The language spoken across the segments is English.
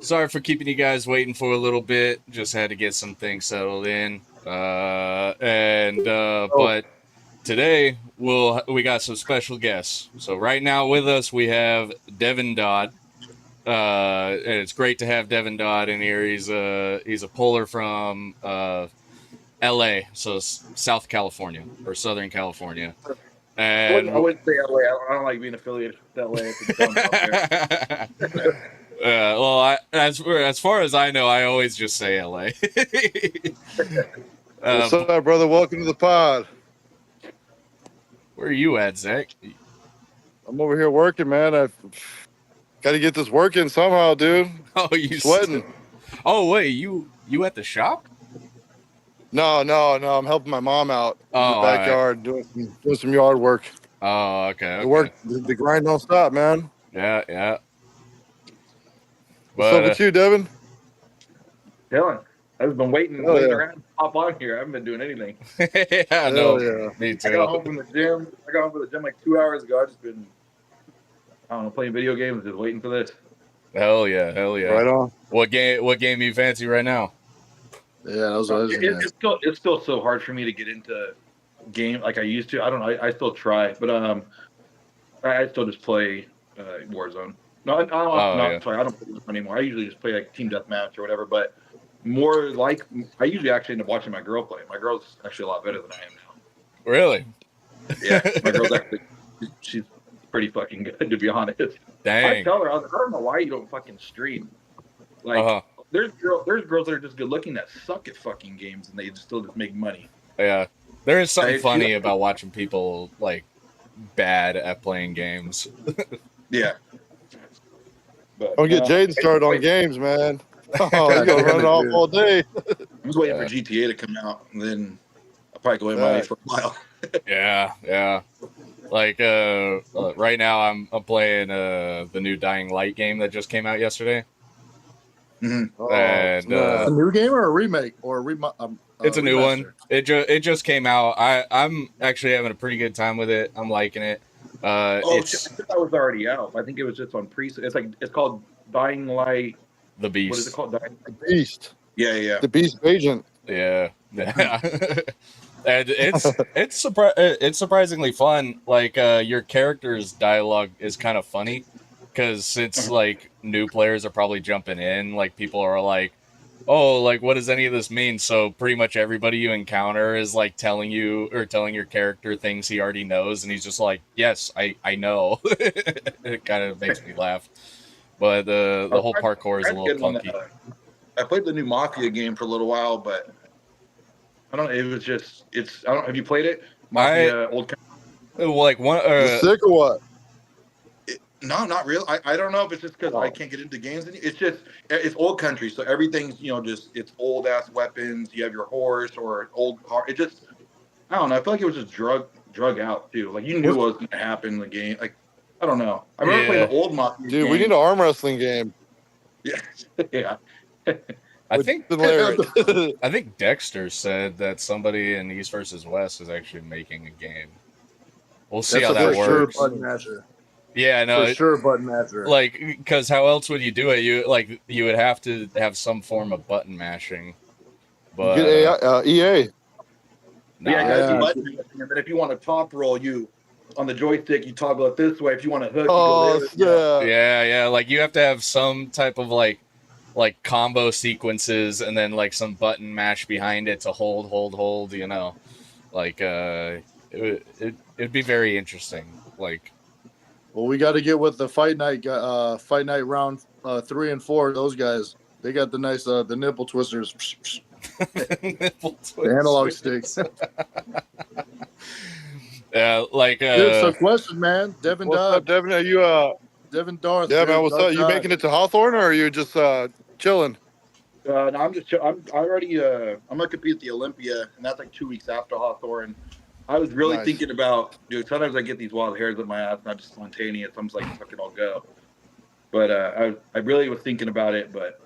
Sorry for keeping you guys waiting for a little bit. Just had to get some things settled in. Oh, But today we got some special guests. So right now with us we have Devin Dodd. And it's great to have Devin Dodd in here. He's a puller from L.A., so South California or Southern California. I And wouldn't say LA. I don't like being affiliated with LA. It's dumb out there. Well, as far as I know, I always just say LA. What's uh, up, brother? Welcome to the pod. where are you at, Zach? I'm over here working, man. I've got to get this working somehow, dude. Oh, you Sweating. Oh, wait, you at the shop? No. I'm helping my mom out Oh, in the all right. backyard doing some yard work. Oh, okay. The work, the grind don't stop, man. Yeah. What's up with you, Devin? Dylan, I've been waiting around to hop on here. I haven't been doing anything. Yeah, no, me too. I got home from the gym. Like 2 hours ago. I've just been, I don't know, playing video games, just waiting for this. Hell yeah. Right on. What game you fancy right now? Yeah, that was what I was It's still so hard for me to get into game like I used to. I don't know. I still try, but I still just play Warzone. No, sorry, I don't play Warzone anymore. I usually just play like Team Deathmatch or whatever. But more like I usually actually end up watching my girl play. My girl's actually a lot better than I am now. Really? Yeah, my girl's actually she's pretty fucking good, to be honest. Dang. I tell her, I don't know why you don't fucking stream. Like there's girls that are just good looking that suck at fucking games and they still just make money. Yeah, there is something funny about watching people like bad at playing games. Yeah. But, don't get Jaden started on games, man. Oh, he's gonna run it off all day. I'm just waiting for GTA to come out, and then I'll probably go MIA for a while. Yeah. Like right now, I'm playing the new Dying Light game that just came out yesterday. Mm-hmm. And a new game or a remake or it's a new one. It just came out. I'm actually having a pretty good time with it. I'm liking it. I was already out. I think it was just on pre. It's called Dying Light. The Beast. What is it called? The Beast. Yeah. The Beast Agent. Yeah. And it's surprisingly fun. Like your character's dialogue is kind of funny because since like new players are probably jumping in, like people are like, oh, like what does any of this mean? So pretty much everybody you encounter is like telling your character things he already knows, and he's just like, yes, I know. It kind of makes me laugh. But the whole parkour is a little clunky. I played the new Mafia game for a little while, but I don't know. It was just I don't. Have you played it? Mafia Old Country. Like one. Sick or what? No, not real. I don't know if it's just because I can't get into games. It's Old Country, so everything's just it's old ass weapons. You have your horse or an old car. It just I don't know. I feel like it was just drug out too. Like you knew what was going to happen in the game. Like I don't know. I remember playing the old Mafia. Dude, we need an arm wrestling game. Yeah. I think Dexter said that somebody in East versus West is actually making a game. We'll see how that works. Sure button masher. Yeah, no, for sure button masher. Like, because how else would you do it? You would have to have some form of button mashing. But get EA. Button mashing, and then if you want to top roll, you on the joystick you toggle it this way. If you want to hook, you go this way. Yeah. Like you have to have some type of like combo sequences and then like some button mash behind it to hold. Like it'd be very interesting. Like, well, we got to get with the fight night round 3 and 4. Those guys, they got the nice the nipple twisters. The analog sticks. Yeah, like Dude, so question, man. Devin What's Dodd. up, Devin? Are you Devin Darth? Yeah, man. What's up? You making it to Hawthorne or are you just chilling? No, I'm just. I'm gonna compete at the Olympia, and that's like 2 weeks after Hawthorne. I was really thinking about, dude. Sometimes I get these wild hairs in my ass, not just spontaneous. I'm just like, fuck it, I'll go. But I really was thinking about it, but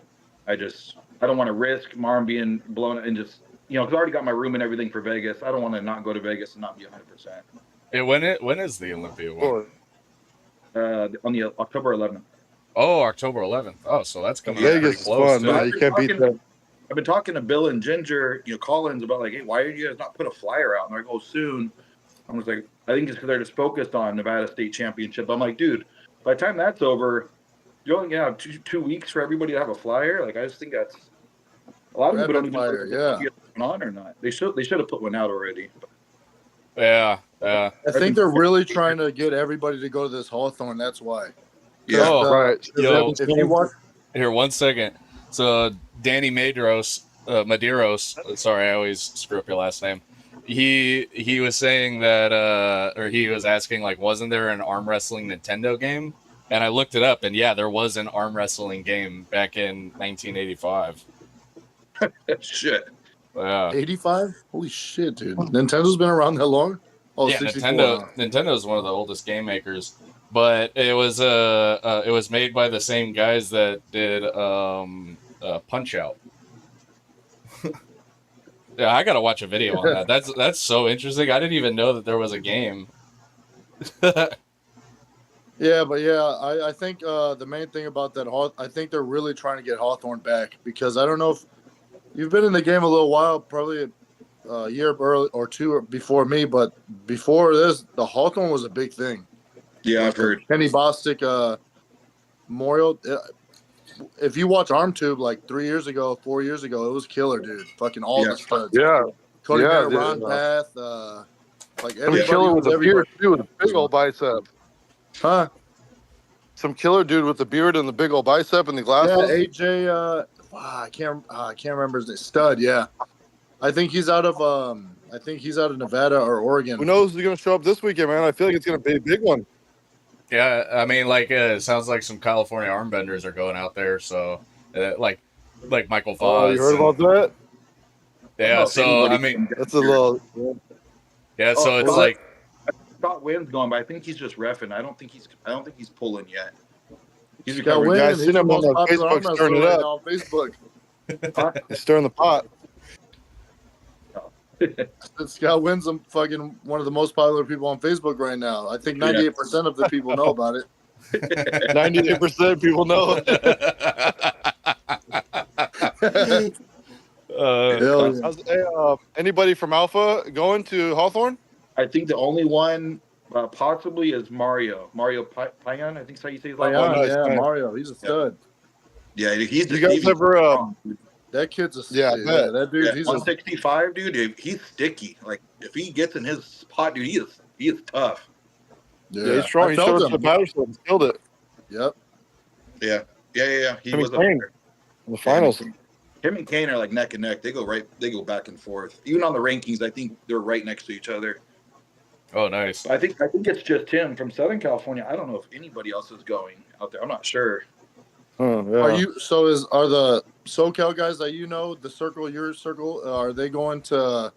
I don't want to risk my arm being blown and just because I already got my room and everything for Vegas. I don't want to not go to Vegas and not be 100%. Yeah, when is the Olympia one? On the October 11th. Oh, October 11th. Oh, so that's coming up Vegas pretty is close. fun, Too. man. You can't beat that. I've been talking to Bill and Ginger, Collins about like, hey, why did you guys not put a flyer out? And they're like, oh, soon. I was like, I think it's because they're just focused on Nevada State Championship. I'm like, dude, by the time that's over, you only have two weeks for everybody to have a flyer. Like, I just think that's a lot of people don't even know if it's going on or not. They should have put one out already. Yeah. I think they're really trying to get everybody to go to this Hawthorne. That's why. Yeah, right. Yo, if you watch here, 1 second. So Danny Medeiros, sorry, I always screw up your last name. He was saying that, or he was asking, like, wasn't there an arm wrestling Nintendo game? And I looked it up, and yeah, there was an arm wrestling game back in 1985. Shit. Yeah. 85? Holy shit, dude. Nintendo's been around that long? Oh, yeah, 64. Nintendo is one of the oldest game makers, but it was made by the same guys that did Punch Out. Yeah, I gotta watch a video on that. That's so interesting. I didn't even know that there was a game. Yeah, but I think the main thing about that, I think they're really trying to get Hawthorne back because I don't know if you've been in the game a little while, probably a year early or two before me, but before this, the Hawthorne was a big thing. Yeah, I've heard. Kenny Bostic Memorial. If you watch ArmTube like 4 years ago, it was killer, dude. Fucking all the studs. Yeah. Cody Yeah, Ron dude. Path, like Some everybody killer with was a beard, too, with a big old bicep. Huh? Some killer dude with the beard and the big old bicep and the glasses. Yeah, AJ. I can't remember his name. Stud. Yeah, I think he's out of Nevada or Oregon. Who knows who's gonna show up this weekend, man? I feel like it's gonna be a big one. Yeah, I mean, like, it sounds like some California armbenders are going out there. So, like Michael Foss. Oh, you heard about that? Yeah. So I mean, that's a little. Yeah. So it's like Scott Wynn's going, but I think he's just reffing. I don't think he's pulling yet. He's Scott Wynn. I seen him on Facebook stirring it up. On Facebook. He's stirring the pot. Scott Wynn's fucking one of the most popular people on Facebook right now. I think 98% of the people know about it. 98% of people know. Anybody from Alpha going to Hawthorne? I think the only one possibly is Mario Payan. I think that's how you say his last name. Yeah, Mario. He's a stud. Yeah, he's. You guys ever? That kid's a that dude. He's 165, dude. He's sticky. Like if he gets in his spot, dude, he is tough. Yeah, he's strong. He showed us the battlefield and killed it. Yep. Yeah. He was in the finals. Him and Kane are like neck and neck. They go back and forth. Even on the rankings, I think they're right next to each other. Oh, nice. I think it's just him from Southern California. I don't know if anybody else is going out there. I'm not sure. Oh, yeah. Are the SoCal guys that your circle, are they going to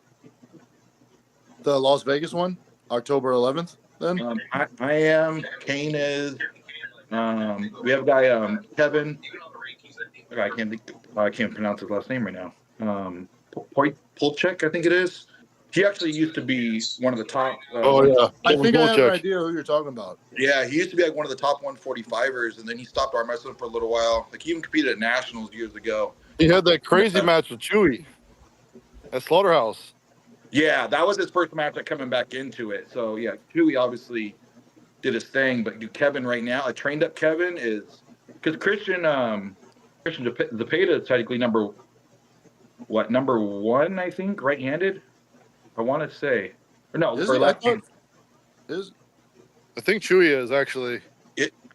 the Las Vegas one, October 11th? Then I am. Kane is. We have a guy, Kevin. I can't pronounce his last name right now. Polchek, I think it is. He actually used to be one of the top. I think I have an idea who you're talking about. Yeah, he used to be like one of the top 145ers, and then he stopped arm wrestling for a little while. Like he even competed at nationals years ago. He had that crazy match with Chewy at Slaughterhouse. Yeah, that was his first match coming back into it. So yeah, Chewy obviously did his thing, but Kevin right now, a trained up Kevin is because Christian Zapata is technically number one, I think, right-handed. I want to say, or no, or left-handed. I think Chewy is actually.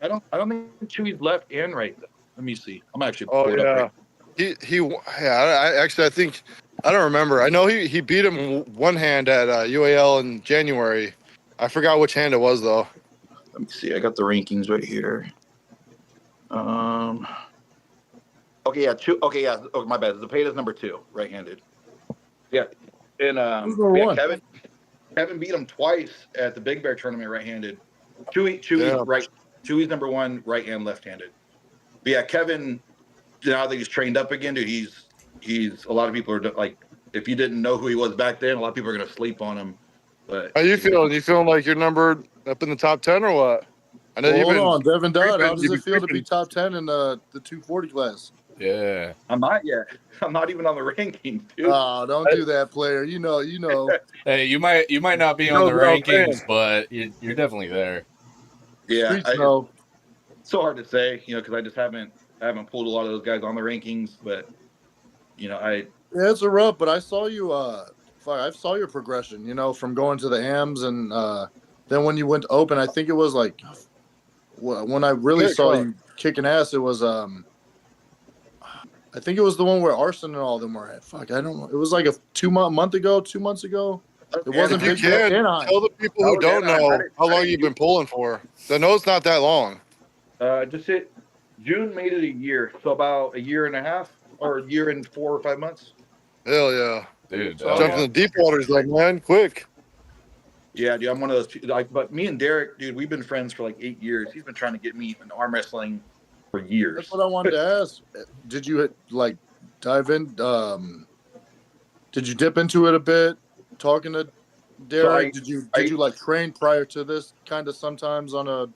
I don't think Chewy's left and right though. Let me see. I'm actually. Up right. I think I don't remember. I know he beat him one hand at UAL in January. I forgot which hand it was though. Let me see. I got the rankings right here. Okay, yeah. Oh, my bad. Zapata's number 2, right-handed. Yeah, and Kevin beat him twice at the Big Bear tournament, right-handed. Chewy's right. Chewy's number 1, right and left-handed. But yeah, Kevin. Now that he's trained up again, dude, he's. A lot of people are like, if you didn't know who he was back then, a lot of people are gonna sleep on him. But how you feeling? You feeling like you're numbered up in the top 10 or what? I know Well, you've hold been. on, Devin Dodd. How you've does been it feel to be creeping. top 10 in the 240 class? Yeah. I'm not yet. I'm not even on the rankings, dude. Oh, don't do that, player. You know. Hey, you might not be on Goes the without saying. rankings, but you're definitely there. Yeah, Streets know. it's so hard to say, because I just haven't pulled a lot of those guys on the rankings, but Yeah, it's a rough, but I saw you. I saw your progression. From going to the AMs and then when you went to Open, I think it was like when I really Pick, saw huh? you kicking ass. It was I think it was the one where Arson and all of them were at. Fuck, I don't know. It was like a 2 months ago. It wasn't If you Big Bear, can, Anaheim. tell the people who don't know how long you've been pulling for. I know it's not that long. Just hit June, made it a year, so about a year and a half or a year and 4 or 5 months. Hell yeah. Dude, So, hell Jumping yeah. the deep waters like, man, quick. Yeah, dude, I'm one of those. But me and Derek, dude, we've been friends for like 8 years. He's been trying to get me in arm wrestling for years. that's what I wanted to ask. Did you dive in? Did you dip into it a bit? Talking to Derek, did you train prior to this? Kind of sometimes on a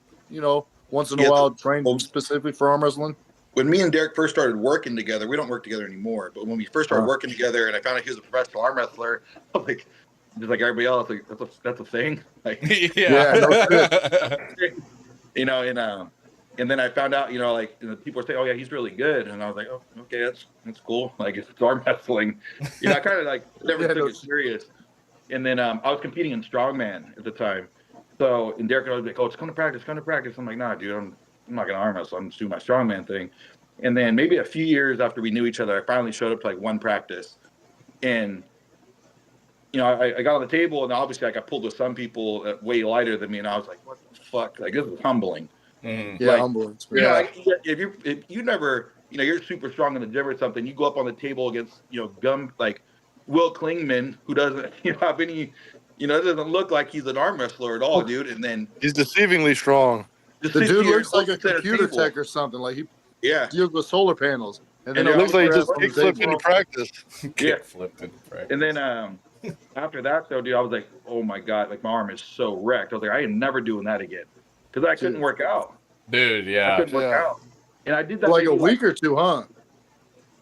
once in a while train specifically for arm wrestling. When me and Derek first started working together, we don't work together anymore. But when we first started working together, and I found out he was a professional arm wrestler, I was like, just like everybody else, like that's a thing. Like, Yeah. No shit. And then I found out, people were saying, "Oh yeah, he's really good," and I was like, "Oh, okay, that's cool." Like it's arm wrestling. I kind of never took it serious. And then I was competing in strongman at the time. So and Derek was like, "Oh, it's come to practice." I'm like, "Nah, dude, I'm not gonna arm wrestle. I'm just doing my strongman thing." And then maybe a few years after we knew each other, I finally showed up to one practice, and I got on the table, and obviously I got pulled with some people way lighter than me, and I was like, "What the fuck?" Like this is humbling. Yeah, humbling. If you never, you're super strong in the gym or something, you go up on the table against, Will Klingman, who doesn't, have any, it doesn't look like he's an arm wrestler at all, dude. And then he's deceivingly strong. The dude looks like a computer tech or something. Like he deals with solar panels. And then it looks like he just kick-flipped into practice. Kick-flipped into practice. And then after that, though, dude, I was like, oh my God, my arm is so wrecked. I was like, I am never doing that again. Because I couldn't work out. Dude, yeah. I couldn't work out. And I did that like a week or two, huh?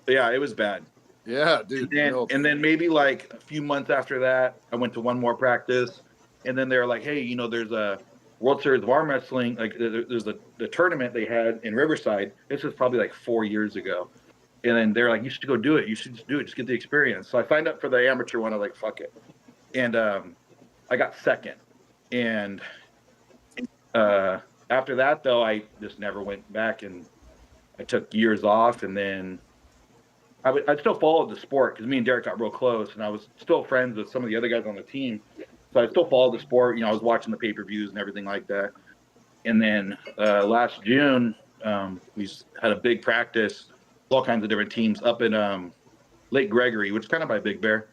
Yeah, it was bad. Yeah, dude. And then maybe a few months after that, I went to one more practice. And then they were like, hey, there's a World Series of Arm Wrestling. There's the tournament they had in Riverside. This was probably 4 years ago. And then they're like, you should go do it. You should just do it. Just get the experience. So I signed up for the amateur one. I was like, fuck it. And I got second. And after that, though, I just never went back, and I took years off. And then I still followed the sport because me and Derek got real close, and I was still friends with some of the other guys on the team. So I still followed the sport. I was watching the pay-per-views and everything like that. And then last June, we had a big practice, all kinds of different teams up in Lake Gregory, which is kind of by Big Bear.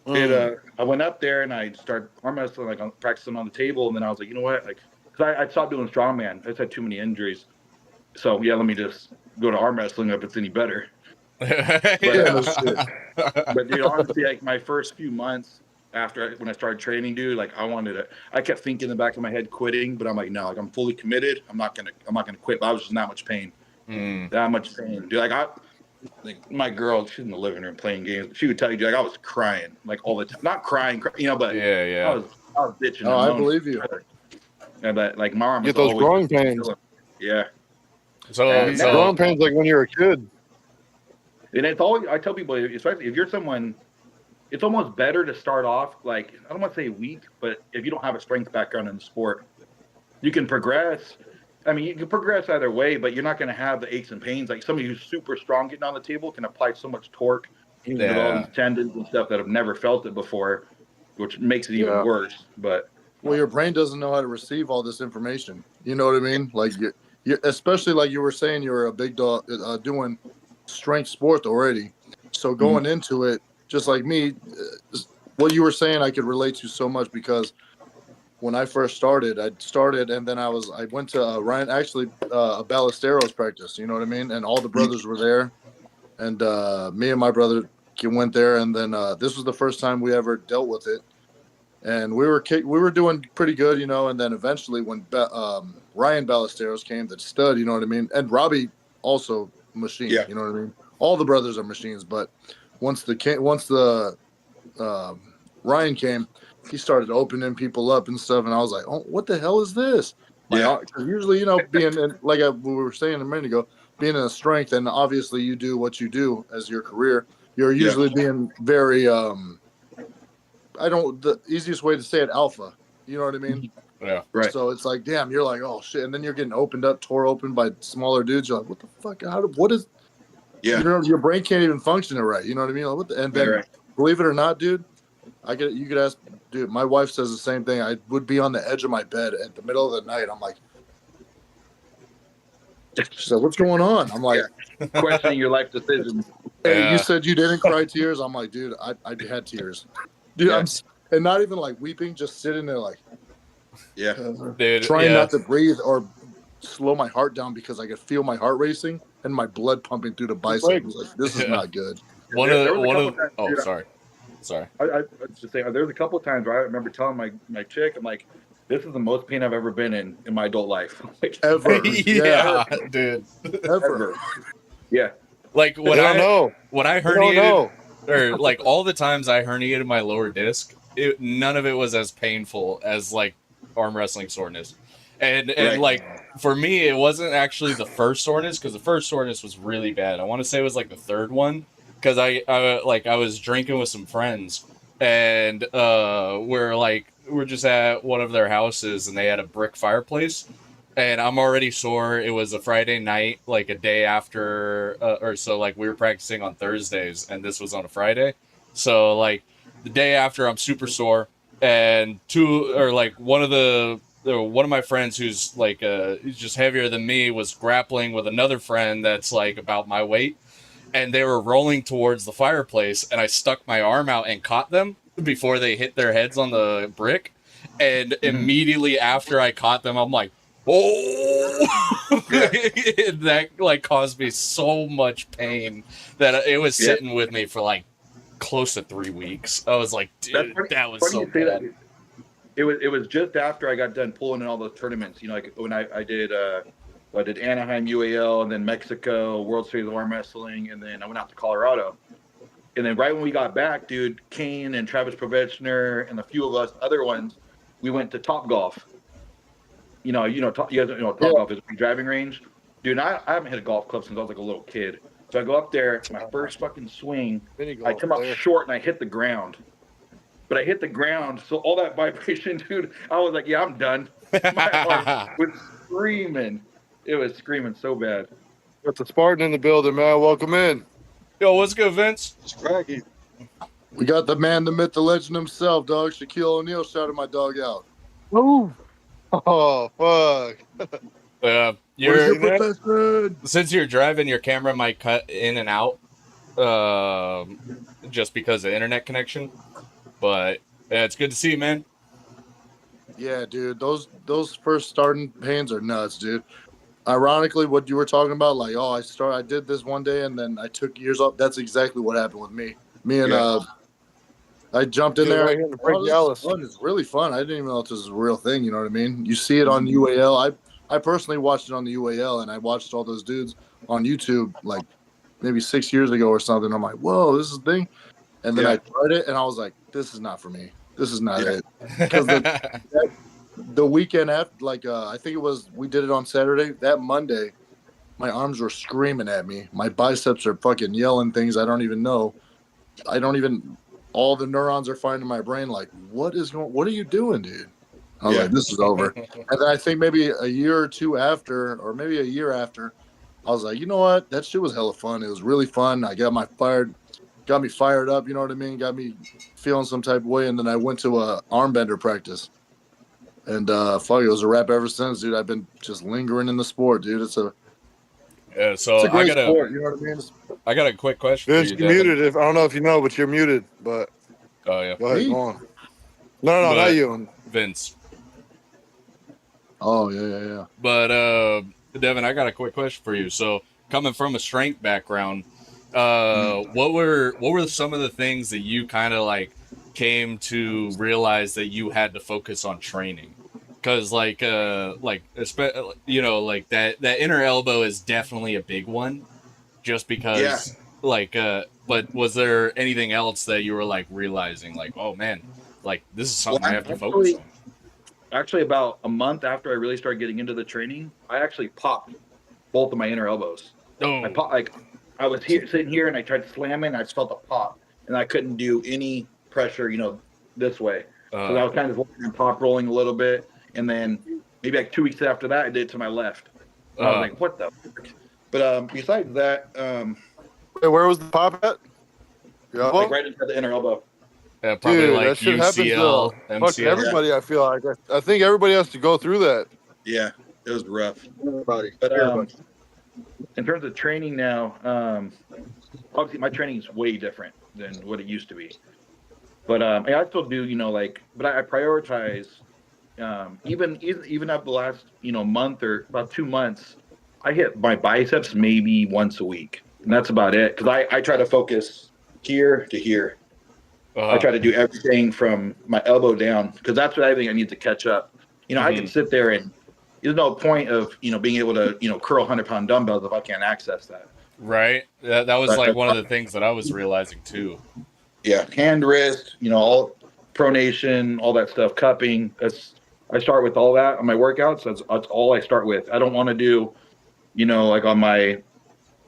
And I went up there and I started arm wrestling, practicing on the table. And then I was like, you know what? Because I stopped doing strongman. I just had too many injuries. So yeah, let me just go to arm wrestling if it's any better. But dude, honestly, my first few months after when I started training, dude, I kept thinking in the back of my head quitting, but I'm like, no, I'm fully committed. I'm not gonna quit. But I was just in that much pain. That much pain, dude. My girl, she's in the living room playing games. She would tell you, dude, I was crying all the time. Not crying, but yeah. I was bitching. Oh, I believe you. Yeah, but my arm get those growing pains. Yeah. So growing pains like when you're a kid. And it's always, I tell people, especially if you're someone, it's almost better to start off I don't want to say weak, but if you don't have a strength background in the sport, you can progress. I mean, you can progress either way, but you're not going to have the aches and pains. Like somebody who's super strong getting on the table can apply so much torque with all these tendons and stuff that have never felt it before, which makes it even worse. But your brain doesn't know how to receive all this information. You know what I mean? You especially like you were saying, you were a big dog doing strength sport already. So going into it, just like me, what you were saying, I could relate to so much because when I first started, and then I went to Ryan, actually a Ballesteros practice, you know what I mean? And all the brothers were there. And me and my brother went there. And then this was the first time we ever dealt with it. and we were doing pretty good, you know. And then eventually, when Ryan Ballesteros came, the stud, you know what I mean, and Robbie also machine, Yeah. you know what I mean. All the brothers are machines, but once the Ryan came, he started opening people up and stuff, and I was like, "Oh, what the hell is this?" Yeah. Because usually, you know, being in, like we were saying a minute ago, being in a strength, and obviously you do what you do as your career. You're usually being very the easiest way to say it, alpha. You know what I mean? Yeah. Right. So it's like, damn, you're like, oh shit, and then you're getting tore open by smaller dudes. You're like, what the fuck? What is? Yeah. You know, your brain can't even function it right. You know what I mean? Like, what the, and then, Right. believe it or not, dude, you could ask, dude. My wife says the same thing. I would be on the edge of my bed at the middle of the night. I'm like, she said, what's going on? I'm like, Questioning your life decisions. hey, Yeah. you said you didn't cry tears. I'm like, dude, I had tears, dude. Yeah. And not even like weeping, just sitting there like, Yeah. Dude, trying yeah. not to breathe or slow my heart down because I could feel my heart racing and my blood pumping through the bicep. I was like, this is Yeah. not good. There was a couple times, oh, dude, sorry. I was just saying, there was a couple of times where I remember telling my chick, I'm like, this is the most pain I've ever been in my adult life. Like, Ever. Yeah, dude. Ever. Yeah. Like I when don't know. when I I don't herniated, know. or like all the times I herniated my lower disc, none of it was as painful as like arm wrestling soreness. And Right. like for me, it wasn't actually the first soreness, because the first soreness was really bad. I want to say it was like the third one, because I was drinking with some friends, and we're just at one of their houses, and they had a brick fireplace, and I'm already sore. It was a Friday night, like a day after, or so. Like we were practicing on Thursdays, and this was on a Friday, so like the day after, I'm super sore, and one of my friends who's like he's just heavier than me was grappling with another friend that's like about my weight, and they were rolling towards the fireplace, and I stuck my arm out and caught them before they hit their heads on the brick, and immediately after I caught them, I'm like, oh. That like caused me so much pain that it was sitting with me for like close to 3 weeks. I was like, dude, that was so bad. It was just after I got done pulling in all those tournaments. You know, like when I did Anaheim UAL, and then Mexico World Series of Arm Wrestling, and then I went out to Colorado. And then right when we got back, dude, Kane and Travis Provechner and a few of us other ones, we went to Top Golf. You guys know Top Golf is a driving range. Dude, I haven't hit a golf club since I was like a little kid. So I go up there, my first fucking swing, I come up short and I hit the ground. But I hit the ground, so all that vibration, dude, I was like, yeah, I'm done. My arm was screaming. It was screaming so bad. Got the Spartan in the building, man. Welcome in. Yo, what's good, Vince? Scracky. We got the man, the myth, the legend himself, dog. Shaquille O'Neal shouted my dog out. Ooh. Oh, fuck. Since you're driving, your camera might cut in and out just because of internet connection. But yeah, it's good to see you, man. Yeah, dude. Those first starting pains are nuts, dude. Ironically, what you were talking about, like, I did this one day and then I took years off. That's exactly what happened with me. I jumped in there. Right here in the It's really fun. I didn't even know if this was a real thing. You know what I mean? You see it on UAL. I personally watched it on the UAL, and I watched all those dudes on YouTube like maybe 6 years ago or something. I'm like, whoa, this is a thing. And then I tried it, and I was like, this is not for me. This is not it. Because the weekend after, like, I think we did it on Saturday. That Monday, my arms were screaming at me. My biceps are fucking yelling things I don't even know. All the neurons are firing in my brain like, what are you doing, dude? I was like, this is over. And then I think maybe a year or two after, or maybe a year after, I was like, you know what? That shit was hella fun. It was really fun. I got me fired up, you know what I mean? Got me feeling some type of way. And then I went to a arm bender practice. And it was a wrap ever since, dude. I've been just lingering in the sport, dude. It's a great sport, you know what I mean? I got a quick question Vince, for you, you're muted. I don't know if you know, but you're muted. But oh yeah, go ahead, Me? go on. No, not you. Vince. Oh yeah. But Devin, I got a quick question for you. So, coming from a strength background, what were some of the things that you kind of like came to realize that you had to focus on training? Because like you know, like that inner elbow is definitely a big one, just Yeah. because but was there anything else that you were like realizing like, oh man, like this is Well, something I have to focus on? actually, about a month after I really started getting into the training, I actually popped both of my inner elbows. I Oh, popped, like I was here sitting here and I tried slamming. I just felt a pop, and I couldn't do any pressure, this way. So I was kind of pop rolling a little bit, and then maybe like 2 weeks after that, I did it to my left. And I was like, "What the?" Frick? But besides that, Hey, where was the pop at? Your elbow? like right into the inner elbow. yeah, probably Dude, like that shit happens UCL, to fucking MCL. everybody. I feel like I think everybody has to go through that. Yeah, it was rough. Everybody. But in terms of training now, obviously my training is way different than what it used to be. But I still do, but I prioritize. Even up the last month or about 2 months, I hit my biceps maybe once a week, and that's about it. Because I try to focus here to here. I try to do everything from my elbow down because that's what I think I need to catch up. I can sit there and there's no point of being able to curl 100-pound dumbbells if I can't access that. Right. That was like one of the things that I was realizing too. Yeah, hand, wrist, all pronation, all that stuff, cupping. I start with all that on my workouts. That's all I start with. I don't want to do, like on my,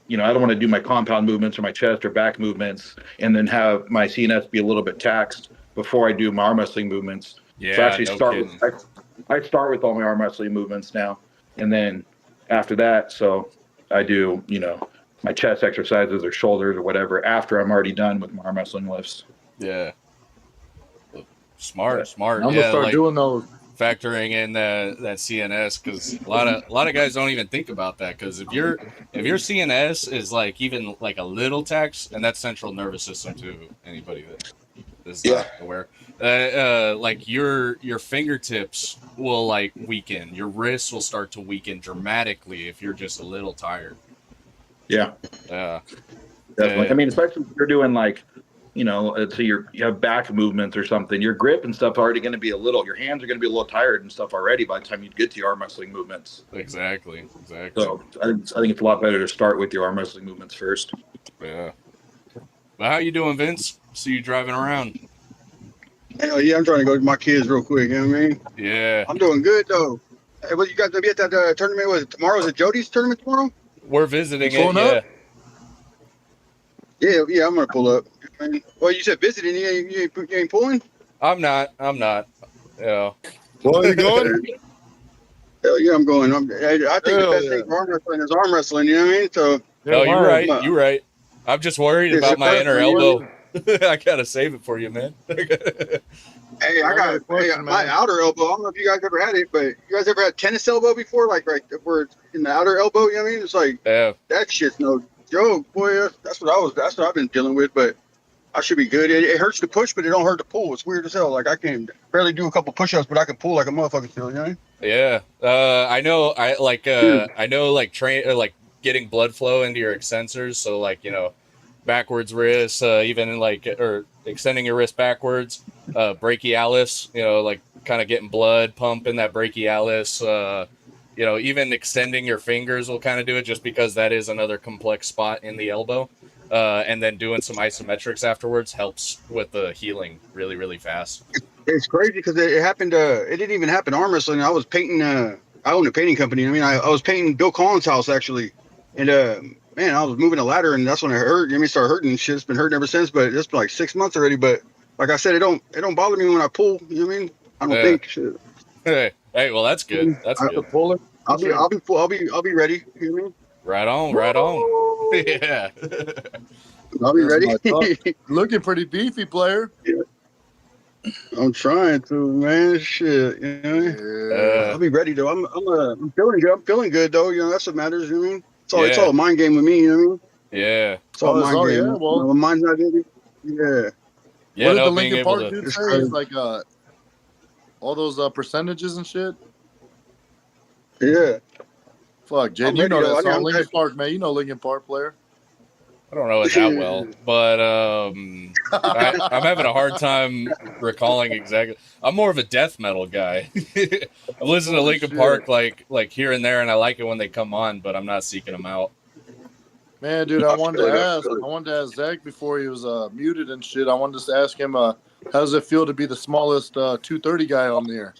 I don't want to do my compound movements or my chest or back movements and then have my CNS be a little bit taxed before I do my arm wrestling movements. Yeah, So I actually no start kidding. with I start with all my arm wrestling movements now, and then after that, so I do my chest exercises or shoulders or whatever after I'm already done with my arm wrestling lifts. Yeah. Smart. I'm gonna start doing those. Factoring in that CNS, because a lot of guys don't even think about that, because if your CNS is like even like a little tax, and that's central nervous system to anybody that is not aware, like your fingertips will like weaken, your wrists will start to weaken dramatically if you're just a little tired. Yeah, definitely. I mean, especially if you're doing like so you have back movements or something, your grip and stuff already going to be your hands are going to be a little tired and stuff already by the time you get to your arm wrestling movements. Exactly. So I think it's a lot better to start with your arm wrestling movements first. Yeah. But how you doing, Vince? See you driving around. Hell yeah, I'm trying to go to my kids real quick. You know what I mean? Yeah. I'm doing good though. Hey, what you got to be at that tournament? Was it tomorrow? Is it Jody's tournament tomorrow? We're visiting it. Yeah. Yeah, I'm gonna pull up. Well, you said visiting. You ain't pulling? I'm not. Yeah. Well, you going? Hell yeah, I'm going. I think the best thing for arm wrestling is arm wrestling. You know what I mean? So. No, you're right. You're right. I'm just worried about my inner elbow. I gotta save it for you, man. Hey, I got my outer elbow. I don't know if you guys ever had it, but you guys ever had tennis elbow before? Like right where it's in the outer elbow. You know what I mean? It's like that shit's no joke, boy. That's what I've been dealing with, but I should be good. It hurts to push, but it don't hurt to pull. It's weird as hell. Like I can barely do a couple push-ups, but I can pull like a motherfucker still. You know? Yeah. I know. I know. Like like getting blood flow into your extensors. So like backwards wrist, even like or extending your wrist backwards. Brachialis. Like kind of getting blood pump in that brachialis. Even extending your fingers will kind of do it, just because that is another complex spot in the elbow. And then doing some isometrics afterwards helps with the healing really, really fast. It's crazy because it happened. It didn't even happen arm wrestling. I was painting. I own a painting company. I mean, I was painting Bill Collins' house actually, and man, I was moving a ladder, and that's when it hurt. It started hurting. Shit, it's been hurting ever since. But it's been like 6 months already. But like I said, it don't bother me when I pull. You know what I mean? I don't think. Shit. Hey, well, that's good. That's good. I'll be ready. You know what I mean? Right on. Yeah. I'll be ready. Looking pretty beefy, player. Yeah. I'm trying to, man. Shit, you know. I'll be ready though. I'm feeling good. I'm feeling good though. That's what matters. You know what I mean? It's all a mind game with me. You know what I mean? Yeah. It's all mind game. Yeah, well, my mind's not in it. Yeah. Yeah. What did the Lincoln Park dude say? It's It's like all those percentages and shit. Yeah. Fuck, Jay, you know that song, Lincoln Park, man. You know Lincoln Park, player. I don't know it that well, but I'm having a hard time recalling exactly. I'm more of a death metal guy. I've listened to Linkin Park like here and there, and I like it when they come on, but I'm not seeking them out. Man, dude, I wanted to ask Zach before he was muted and shit. I wanted to ask him, how does it feel to be the smallest 230 guy on the air?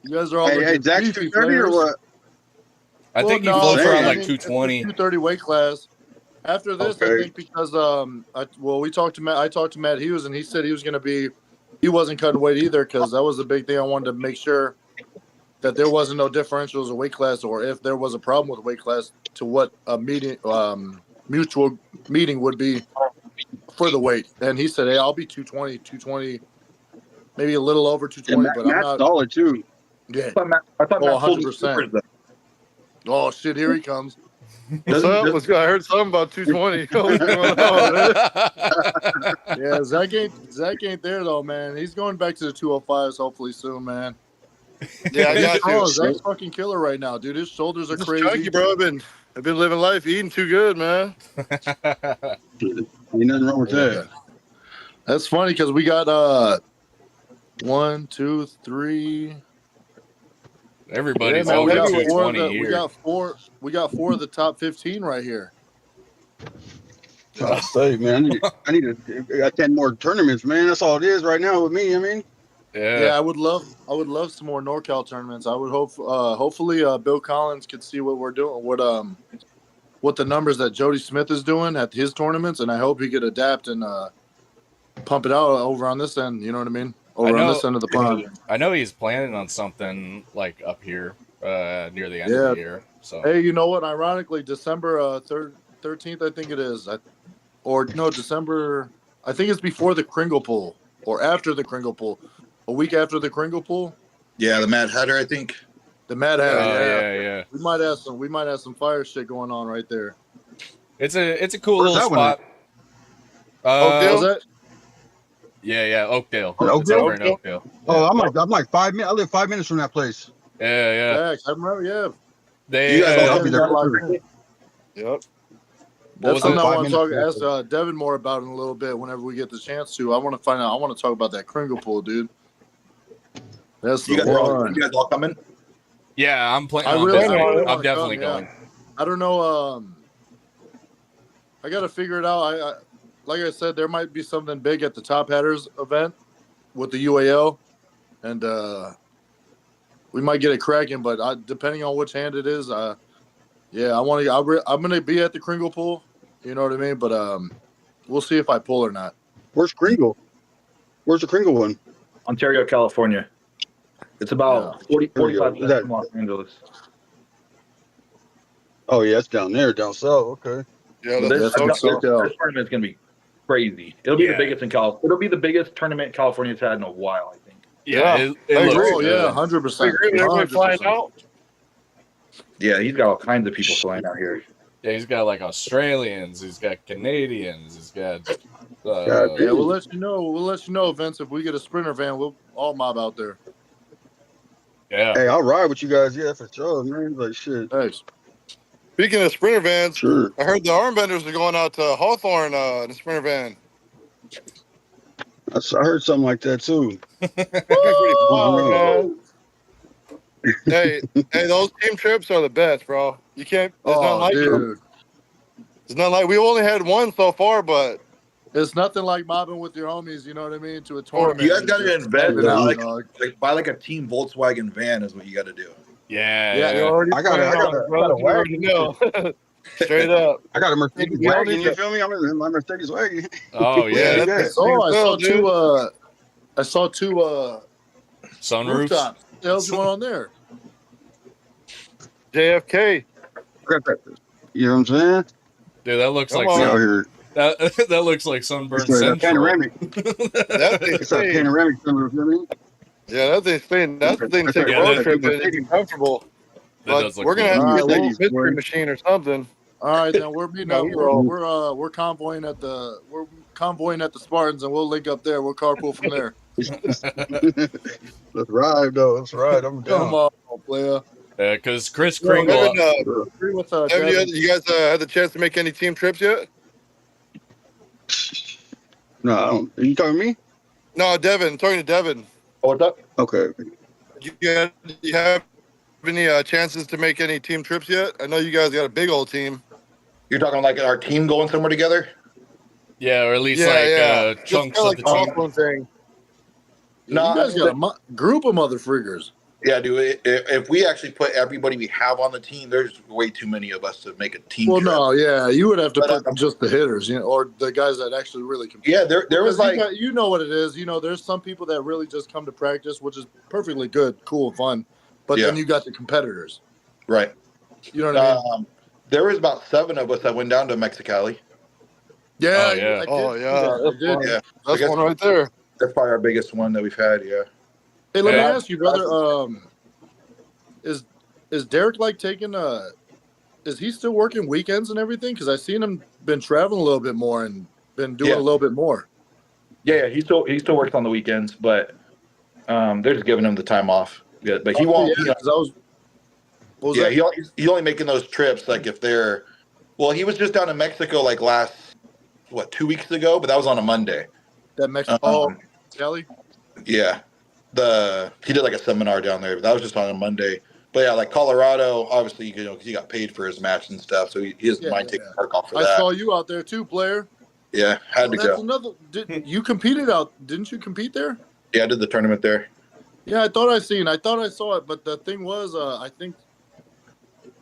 You guys are all hey, Zach's 230 or what? I think he floats around like 220. 230 weight class. After this, I think because we talked to Matt. I talked to Matt Hughes, and he said he was going to be. He wasn't cutting weight either because that was the big thing. I wanted to make sure that there wasn't no differentials of weight class, or if there was a problem with weight class, to what a mutual meeting would be for the weight. And he said, "Hey, I'll be 220, maybe a little over 220, but I'm not solid too." Yeah, I thought 100%. Oh shit, here he comes. What's up? I heard something about 220. What's going on, Yeah, Zach ain't there though, man. He's going back to the 205s hopefully soon, man. Yeah, I got you. Zach's fucking killer right now, dude. His shoulders are crazy. Chunky, bro. I've been living life, eating too good, man. Ain't nothing wrong with that. That's funny because we got 1, 2, 3. Everybody's over 220 here. We got four of the top 15 right here. I say, man, I need to attend more tournaments, man. That's all it is right now with me. I mean, yeah, I would love some more NorCal tournaments. I would hopefully Bill Collins could see what we're doing, what the numbers that Jody Smith is doing at his tournaments, and I hope he could adapt and pump it out over on this end. You know what I mean? On this end of the pond. I know he's planning on something like up here near the end of the year. So hey, you know what? Ironically, December 13th, I think it is, December. I think it's before the Kringle Pool or after the Kringle Pool. A week after the Kringle Pool. Yeah, the Mad Hatter, I think. The Mad Hatter. Yeah. We might have some fire shit going on right there. It's a cool little spot. Oakdale? That? Yeah, Oakdale. It's over in Oakdale. Oh, I'm like 5 minutes. I live 5 minutes from that place. Yeah. I remember. Yeah. They. I'll be there. Yep. That's something I want to ask Devin more about in a little bit whenever we get the chance to. I want to find out. I want to talk about that Kringle Pool, dude. That's you guys all coming? Yeah, I'm playing. I'm definitely going. I don't know. I got to figure it out. Like I said, there might be something big at the Top Hatters event with the UAL, and we might get it cracking. But depending on which hand it is, yeah, I'm gonna be at the Kringle Pool. You know what I mean? But we'll see if I pull or not. Where's Kringle? Where's the Kringle one? Ontario, California. It's about 45 minutes from Los Angeles. Oh yeah, it's down there, down south. Okay. Yeah, this tournament's gonna be crazy. It'll be the biggest in California. It'll be the biggest tournament California's had in a while, I think. Yeah, it looks good. Yeah, 100%. Everybody flying out. Yeah, he's got all kinds of people flying out here. Yeah, he's got like Australians. He's got Canadians. He's got. Yeah, we'll let you know. We'll let you know, Vince. If we get a Sprinter van, we'll all mob out there. Yeah. Hey, I'll ride with you guys. Yeah, for sure, man. Like shit. Thanks. Speaking of Sprinter vans, sure. I heard the Armbenders are going out to Hawthorne in the Sprinter van. I heard something like that too. Hey, those team trips are the best, bro. You can't. It's not like dude. It's not like we only had one so far, but it's nothing like mobbing with your homies. You know what I mean? To a tournament. You guys got to invest. Buy like a team Volkswagen van is what you got to do. Yeah. I got a wagon. Straight up. I got a Mercedes wagon. You feel me? I'm in my Mercedes wagon. Oh yeah. I saw two sunroofs. Rooftops. What the hell's going on there? JFK. You know what I'm saying? Dude, that looks like that looks like Sunburn Central. Panoramic. It's a panoramic sunroof. You know what I mean? Yeah, that's the thing. That's the thing to take a road trip and it's comfortable. But we're gonna have to get a little mystery machine or something. All right, then we're meeting up. We're convoying at the Spartans, and we'll link up there. We'll carpool from there. Let's ride, though. Let's ride. I'm down. Come on, player. Because Chris Kringle. Devin, you guys had the chance to make any team trips yet? No, I don't. Are you talking to me? No, Devin. I'm talking to Devin. Oh, what's up? Okay. You have any chances to make any team trips yet? I know you guys got a big old team. You're talking like our team going somewhere together? Yeah, or at least chunks of the team. Thing. No, you guys got a group of mother friggers. Yeah, dude. If we actually put everybody we have on the team, there's way too many of us to make a team. Well, trip. no, yeah, you would have to put just the hitters, or the guys that actually really compete. Yeah, there was like you know what it is. There's some people that really just come to practice, which is perfectly good, cool, and fun. But then you got the competitors, right? You know what I mean? There was about 7 of us that went down to Mexicali. Yeah, yeah. That's one right there. That's probably our biggest one that we've had. Yeah. Hey, let me ask you, brother. Is Derek taking is he still working weekends and everything? Because I've seen him been traveling a little bit more and been doing a little bit more. Yeah, he still works on the weekends, but they're just giving him the time off. Yeah, but he won't. He's only making those trips if they're. Well, he was just down in Mexico last 2 weeks ago, but that was on a Monday. That Mexico, Kelly. Yeah, he did a seminar down there, but that was just on a Monday. But yeah, Colorado, obviously, because he got paid for his match and stuff, so he doesn't mind taking work off for that. I saw you out there too, player. Yeah, had to go. You competed out? Didn't you compete there? Yeah, I did the tournament there. Yeah, I thought I saw it, but the thing was, I think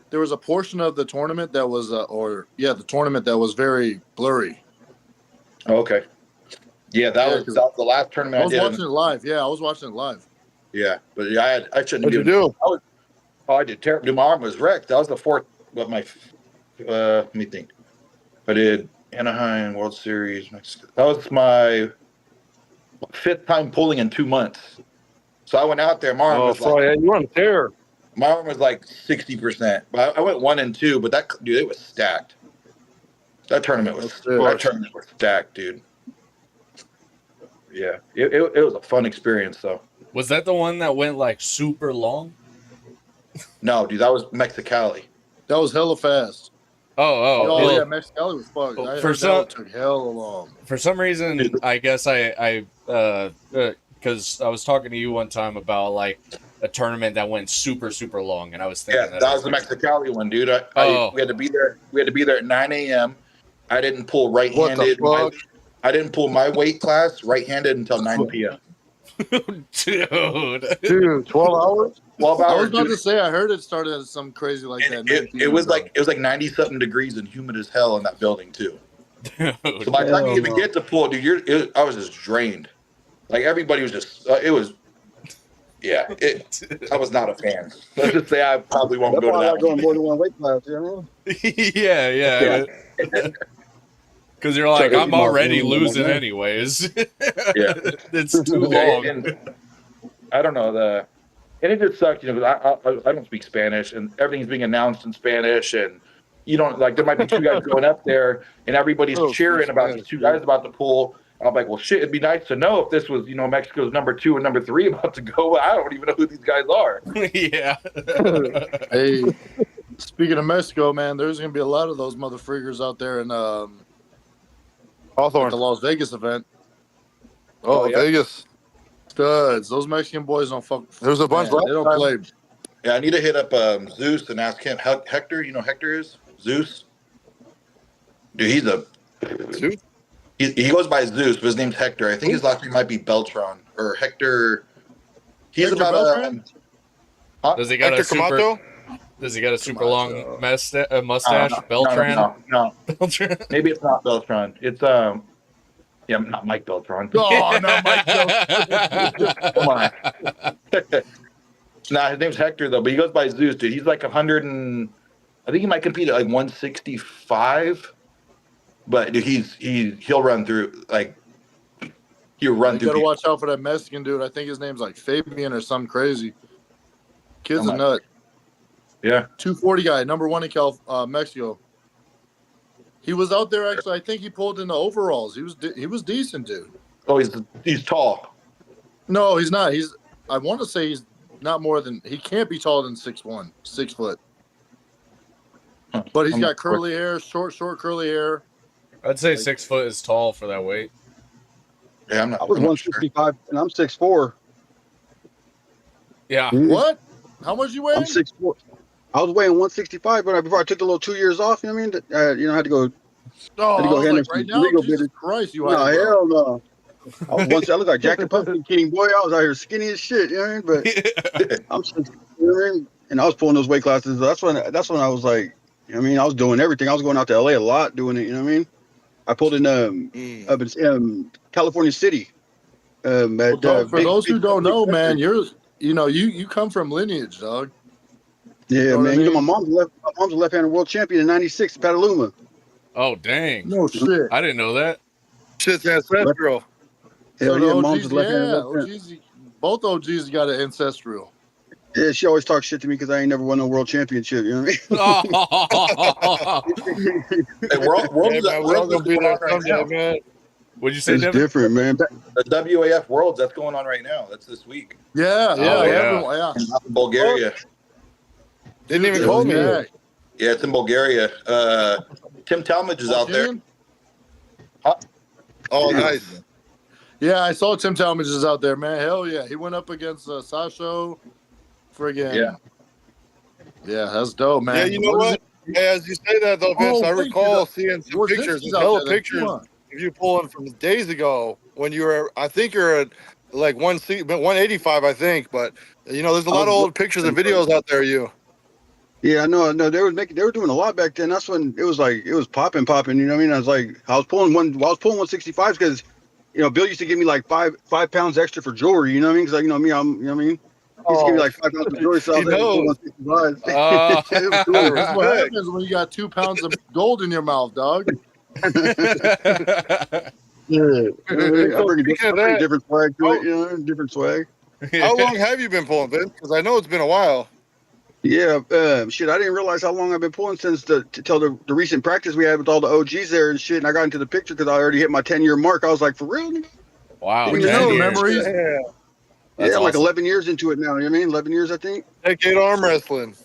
there was a portion of the tournament that was, the tournament that was very blurry. Oh, okay. Yeah, that was the last tournament I did. I was watching it live. Yeah, I was watching it live. Yeah, but I shouldn't do. What'd you do? I did terrible. Dude, my arm was wrecked. That was the 4th. Let me think. I did Anaheim World Series. Mexico. That was my 5th time pulling in 2 months. So I went out there. My arm was you were on tear. My arm was 60%. But I went 1 and 2. But it was stacked. That tournament was stacked, dude. Yeah, it was a fun experience though. Was that the one that went super long? No, dude, that was Mexicali. That was hella fast. Oh, yeah, Mexicali was fucked. Took hella long. For some reason, I guess I because I was talking to you one time about a tournament that went super long, and I was thinking that was the Mexicali one, dude. We had to be there. We had to be there at 9 a.m. I didn't pull right-handed. I didn't pull my weight class right-handed until 9 p.m. Dude, 12 hours. 12 hours. I was about to say, I heard it started at some crazy that. It was 90-something degrees and humid as hell in that building too. Dude, so by the time you even get to pool, dude, I was just drained. Everybody was just. It was. Yeah, I was not a fan. Let's just say I probably won't go to that. Going more than one weight class, you know? Yeah. Because you're I'm already losing anyways. Yeah, it's too long. And I don't know and it just sucks, because I don't speak Spanish, and everything's being announced in Spanish, and you don't there might be 2 guys going up there, and everybody's cheering about these 2 guys about to pull. And I'm like, well, shit, it'd be nice to know if this was Mexico's number 2 and number 3 about to go. I don't even know who these guys are. Yeah. Hey, speaking of Mexico, man, there's gonna be a lot of those mother friggers out there in Hawthorne, the Las Vegas event. Oh, yeah. Vegas. Studs. Those Mexican boys don't fuck. There's a bunch. They don't play. Yeah, I need to hit up Zeus and ask him. Hector, you know Hector is? Zeus? Dude, he's a... Zeus? He goes by Zeus, but his name's Hector. I think his last name might be Beltran. Or Hector... He's Hector about Beltran? Does he got Hector a super... Camacho? Does he got a super long mustache? Beltran? No. Beltran? Maybe it's not Beltran. It's yeah, not Mike Beltran. Oh, not Mike Beltran. Come on. Nah, his name's Hector though, but he goes by Zeus, dude. He's 100 and I think he might compete at 165. But dude, he'll run through he'll run through. You gotta watch out for that Mexican dude. I think his name's Fabian or something crazy. Kid's a nut. Yeah. 240 guy, number 1 in Mexico. He was out there actually. I think he pulled in the overalls. He was decent, dude. Oh, he's tall. No, he's not. I want to say not more than he can't be taller than 6'1", 6 foot. But he's got curly hair, short curly hair. I'd say 6 foot is tall for that weight. Yeah, I'm not. I was 165 and I'm 6'4". Yeah. What? How much you weigh? I'm 6'4". I was weighing 165, but before I took the little 2 years off, you know what I mean? I had to go. Oh, had to go I was like, right now, Jesus business. Christ, you No, hell no. I look like Jack the Pumpkin King, boy. I was out here skinny as shit, you know what I mean? But I'm 6'4", you know what I mean? And I was pulling those weight classes. That's when I was like, you know what I mean? I was doing everything. I was going out to LA a lot doing it, you know what I mean? I pulled in up in California City. For those who don't know, man, you come from lineage, dog. Yeah, you know man. I mean? My mom's a left-handed world champion in '96 in Petaluma. Oh, dang. No shit. I didn't know that. Shit's ancestral. Hell yeah, mom's OGs, left-handed. OGs, both OGs got an ancestral. Yeah, she always talks shit to me because I ain't never won no world championship. You know what I mean? Hey, we're all gonna be there someday, man. What'd you say, It's Devin? different, man. The WAF Worlds that's going on right now. That's this week. Yeah. In Bulgaria. Didn't even call me. Yeah, it's in Bulgaria. Tim Talmadge is out there. Huh? Oh, nice. Yeah, I saw Tim Talmadge is out there, man. Hell yeah. He went up against Sasho. Friggin'. Yeah, that's dope, man. Yeah, you know what? As you say that, though, Vince, I recall seeing some pictures. There's hella pictures of you pulling from days ago when you were, I think you're at like 185, I think. But, you know, there's a lot of old pictures and videos out there of you. Yeah, I know. They were doing a lot back then. That's when it was popping. You know what I mean? I was pulling 165s because, you know, Bill used to give me like five pounds extra for jewelry. You know what I mean? Because, you know me, you know what I mean? He used to give me like 5 pounds of jewelry. So I was able to 165s. That's what happens when you got 2 pounds of gold in your mouth, dog. I bring a different swag to it, you know, different swag. How long have you been pulling, Vince? Because I know it's been a while. Yeah, shit, I didn't realize how long I've been pulling since till the recent practice we had with all the OGs there and shit. And I got into the picture because I already hit my 10-year mark. I was like, for real? Wow. When you know memories. Yeah, I'm awesome. Like 11 years into it now. You know what I mean? 11 years, I think. Decade arm wrestling.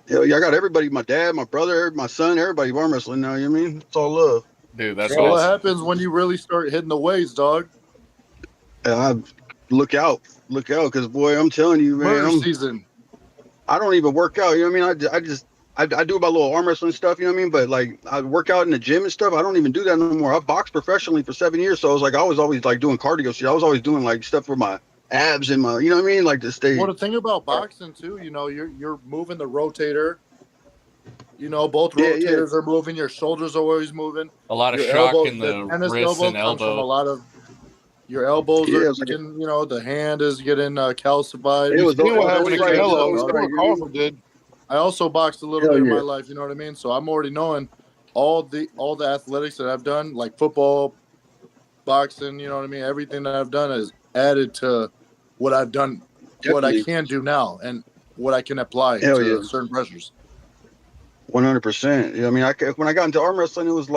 Hell yeah, I got everybody, my dad, my brother, my son, everybody arm wrestling now. You know what I mean? It's all love. Dude, that's awesome. What happens when you really start hitting the weights, dog? Look out. Because, boy, I'm telling you, man. Season. I don't even work out. You know what I mean? I do about little arm wrestling stuff, you know what I mean? But like I work out in the gym and stuff. I don't even do that no more. I boxed professionally for 7 years. So I was like, I was always like doing cardio shit. I was always doing like stuff for my abs and my, you know what I mean? Like to stay. Well, the thing about boxing too, you know, you're moving the rotator. You know, both rotators are moving. Your shoulders are always moving. A lot of shock in the wrist and elbow. Comes from a lot of your elbows are getting, you know, the hand is getting calcified. It was what happened to Canelo. Did. I also boxed a little bit in my life, you know what I mean? So I'm already knowing all the athletics that I've done, like football, boxing, you know what I mean? Everything that I've done is added to what I've done, what I can do now, and what I can apply to certain pressures. 100%. You know what I mean? When I got into arm wrestling, it was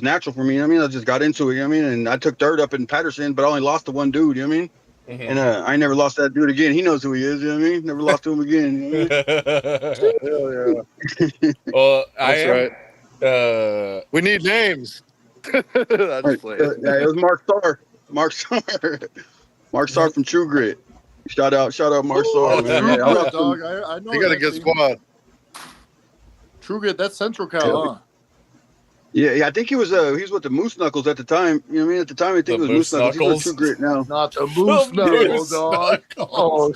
natural for me. You know what I mean? I just got into it, you know what I mean? And I took third up in Patterson, but I only lost to one dude, you know what I mean? Mm-hmm. And I never lost that dude again. He knows who he is, you know what I mean? Never lost to him again. You know what I mean? Well, that's right. We need names. It was Mark Starr. Mark Starr from True Grit. Shout out Mark Starr, man. True Grit, dog. I know you got a good squad. True Grit, that's Central Cal, huh? Yeah, I think he was with the Moose Knuckles at the time. You know what I mean? At the time, I think it was Moose Knuckles. He's with True Grit now. Not the Moose Knuckles, dog. Oh.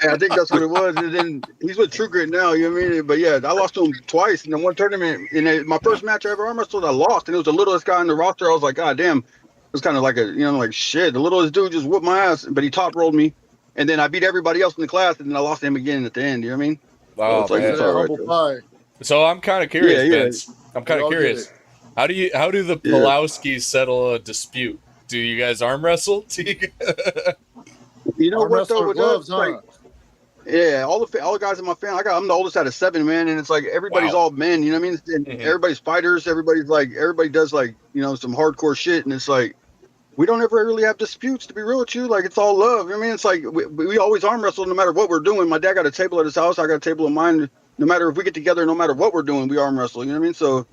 Yeah, I think that's what it was. And then he's with True Grit now. You know what I mean? But yeah, I lost to him twice in the one tournament. In my first match I ever arm wrestled, I lost, and it was the littlest guy on the roster. I was like, God damn. It was kind of like like shit. The littlest dude just whooped my ass, but he top rolled me, and then I beat everybody else in the class, and then I lost him again at the end. You know what I mean? Wow, so it's all right. So I'm kind of curious, Vince. I'm kind of curious. How do the Pawlowskis settle a dispute? Do you guys arm wrestle? You know arm what though? Gloves, huh? Yeah, all the guys in my family. I'm the oldest out of 7, man, and it's like everybody's all men. You know what I mean? And everybody's fighters. Everybody does like some hardcore shit, and it's like we don't ever really have disputes, to be real with you. Like, it's all love. I mean, it's like we always arm wrestle no matter what we're doing. My dad got a table at his house. I got a table of mine. No matter if we get together, no matter what we're doing, we arm wrestle. You know what I mean? So,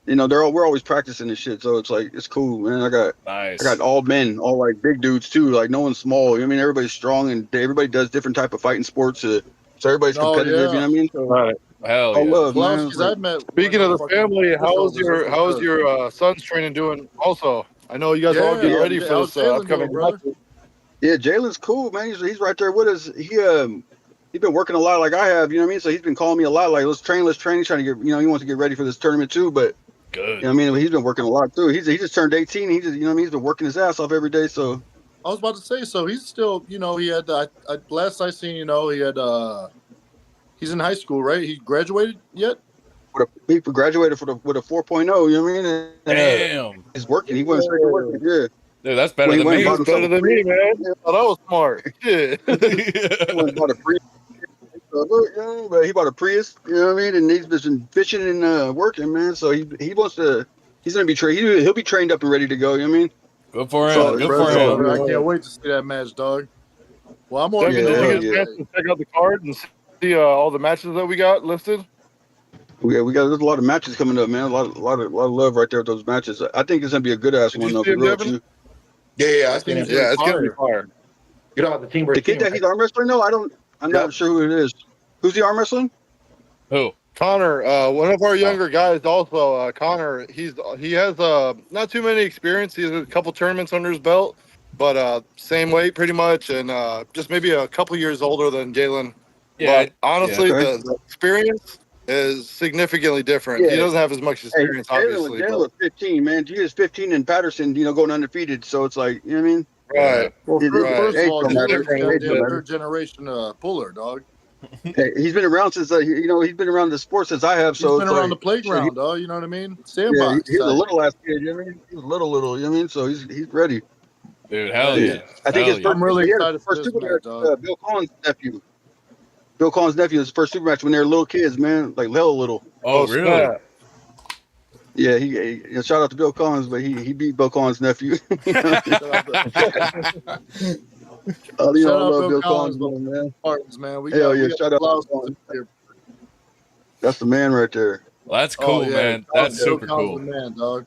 you know, we're always practicing this shit. So it's like, it's cool, man. I got all men, all like big dudes too. Like, no one's small. You know what I mean? Everybody's strong, and everybody does different type of fighting sports. So everybody's competitive. You know what I mean? So, right. Hell all yeah. love, man. Speaking of the family, how's your son's training doing? Also, I know you guys are all getting ready for this upcoming match. Yeah, Jalen's cool, man. He's right there with us. He's been working a lot like I have, you know what I mean? So he's been calling me a lot, like, let's train. He's trying to get, you know, he wants to get ready for this tournament too. But good. You know what I mean? He's been working a lot too. He just turned 18. He just, you know what I mean? He's been working his ass off every day. So I was about to say, so he's still, you know, he had last I seen, you know, he had he's in high school, right? He graduated yet? He graduated with a 4.0, you know what I mean? And, damn. He's working. He went straight to work. Yeah. Dude, that's better than me. That's better than me, man. Yeah. Oh, that was smart. Shit. He went and bought a Prius. But he bought a Prius, you know what I mean? And he's been fishing and working, man. So he wants to. He's gonna be trained. He'll be trained up and ready to go. You know what I mean? Good for him. So, Good for him. I can't wait to see that match, dog. Well, I'm already. Did you get a chance to check out the card and see all the matches that we got listed? There's a lot of matches coming up, man. A lot of love right there with those matches. I think it's gonna be a good ass one, though. Devin? Yeah, I think it's gonna be fire. You know about the team versus the kid that he's arm wrestling? No, I'm not sure who it is. Who's he arm wrestling? Who? Connor, one of our younger guys. Also, Connor. He has not too many experience. He has a couple tournaments under his belt, but same weight pretty much, and just maybe a couple years older than Jalen. Yeah, but honestly, okay. the experience is significantly different. Yeah. He doesn't have as much experience, obviously. Jalen was 15, man. He is 15 in Patterson, you know, going undefeated. So it's like, you know what I mean? Right. Well, first of all, Jalen's third generation puller, dog. Hey, he's been around since he's been around the sport since I have. So he's been around the playground, dog. You know what I mean? Sandbox. Yeah, he's a little ass kid. You know what I mean? He was little. You know what I mean? So he's ready. Dude, hell yeah. I think I'm really excited for first this super match, dog. Bill Collins' nephew. Bill Collins' nephew, his first super match when they were little kids, man, like little. Oh, really? Yeah, he shout out to Bill Collins, but he beat Bill Collins' nephew. Oh, you know, I love Bill Collins, man. Spartans, man. Hell yeah, shout out to Collins. That's the man right there. Well, that's cool, man. That's super cool. Man, dog.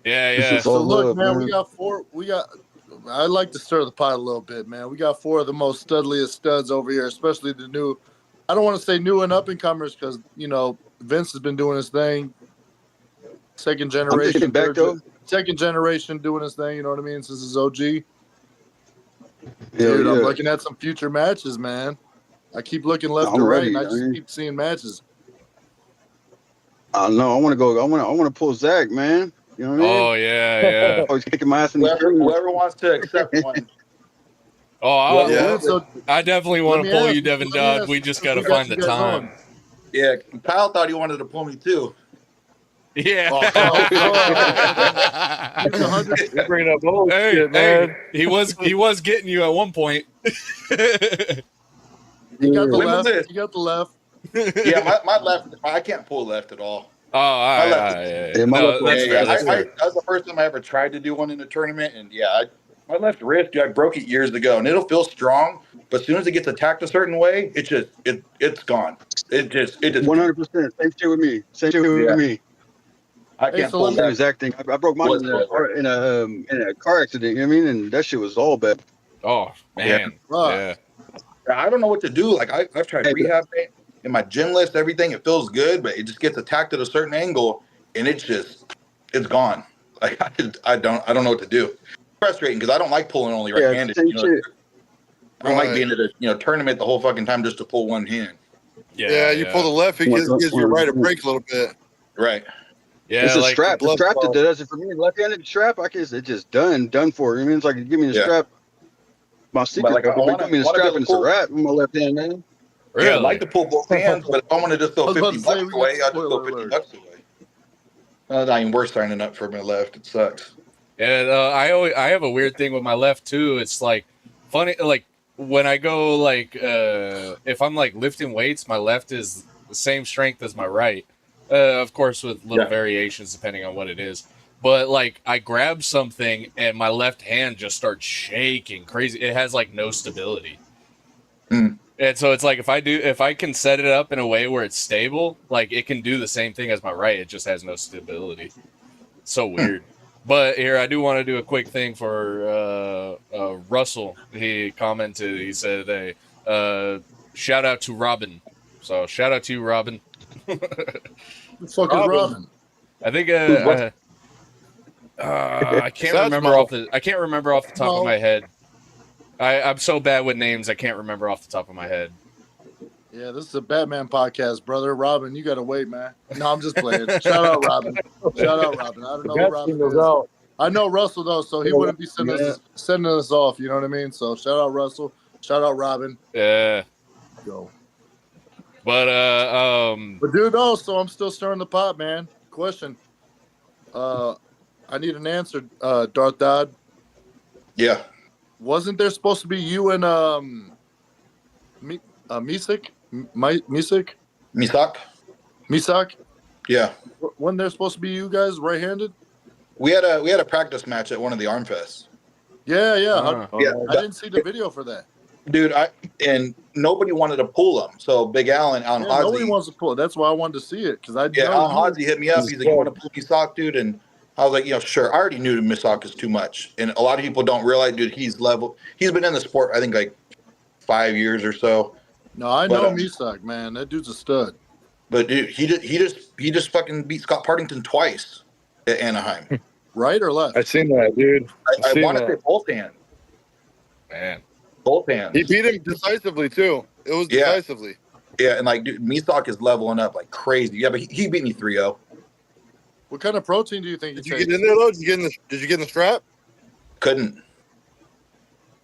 Yeah. So look, man, we got I'd like to stir the pot a little bit, man. We got 4 of the most studliest studs over here, especially the new. I don't want to say new and up and comers because you know Vince has been doing his thing. Second generation doing his thing. You know what I mean? Since his OG. Dude, I'm looking at some future matches, man. I keep looking left to right, and I just keep seeing matches. I know. I want to go. I want to pull Zach, man. You know what I mean? Oh yeah. Oh, he's kicking my ass in the whoever wants to accept one. Oh, So I definitely want to pull you, Devin Dodd. We just got to find the time. Yeah, Kyle thought he wanted to pull me too. Yeah. You're bringing up bullshit, man. He was getting you at one point. He got the left. Yeah, my left. I can't pull left at all. Oh, all right. That's fair. That was the first time I ever tried to do one in a tournament, and my left wrist, dude, I broke it years ago, and it'll feel strong, but as soon as it gets attacked a certain way, it's gone. It just 100%. Same shit with me. With me. I can't pull that exact thing. I broke mine in a car accident. You know what I mean? And that shit was all bad. Oh man. Yeah. I don't know what to do. Like I've tried rehab in my gym list, everything. It feels good, but it just gets attacked at a certain angle, and it's gone. Like I don't know what to do. It's frustrating because I don't like pulling only right-handed. I don't like being at a tournament the whole fucking time just to pull one hand. Yeah, you pull the left, it gives you right to break a little bit. Right. Yeah, it's a strap. The strap that does it for me. Left-handed strap, it's just done for. I mean, it's like give me the strap. My secret, give me the strap and it's a wrap with my left hand, man. Really? Yeah, I'd like to pull both hands, but if I want to just throw $50 away, I'll just throw $50 away. That's not even worse signing up for my left. It sucks. And I have a weird thing with my left too. It's like funny, like when I go if I'm like lifting weights, my left is the same strength as my right. Of course, with little variations depending on what it is. but like I grab something and my left hand just starts shaking crazy. It has like no stability. Mm. And so it's like if I can set it up in a way where it's stable, like it can do the same thing as my right. It just has no stability. It's so weird. But here I do want to do a quick thing for Russell. He commented. He said, "Hey, shout out to Robin." So shout out to you, Robin. Who the fuck is Robin? I think I can't remember off the top of my head. I'm so bad with names, I can't remember off the top of my head. Yeah, this is a Batman podcast, brother. Robin, you gotta wait, man. No, I'm just playing. Shout out Robin. Shout out Robin. I don't know who Robin is. I know Russell though, so he wouldn't be sending us off. You know what I mean? So shout out Russell. Shout out Robin. Yeah. Go. But dude, so I'm still stirring the pot, man. Question. I need an answer, Darth Dodd. Yeah. Wasn't there supposed to be you and Misak? Misak? Yeah. Wasn't there supposed to be you guys right-handed? We had a practice match at one of the arm fests. Yeah. Yeah. I didn't see the video for that. Dude, and nobody wanted to pull him. So Big Alan on Hodzi. Nobody wants to pull it. That's why I wanted to see it. Alan Hodzi hit me up. He's like, "You want to pull Misak, dude?" And I was like, sure. I already knew Misak is too much. And a lot of people don't realize, dude, he's been in the sport, I think, like 5 years or so. No, I know Misak, man. That dude's a stud. But dude, he just fucking beat Scott Partington twice at Anaheim. Right or left? I seen that, dude. I want to say both hands. Man. Both hands. He beat him decisively too. It was decisively. Yeah, and like, dude, Misak is leveling up like crazy. Yeah, but he beat me 3-0. What kind of protein do you think Did you get in there though? Did you get in the strap? Couldn't.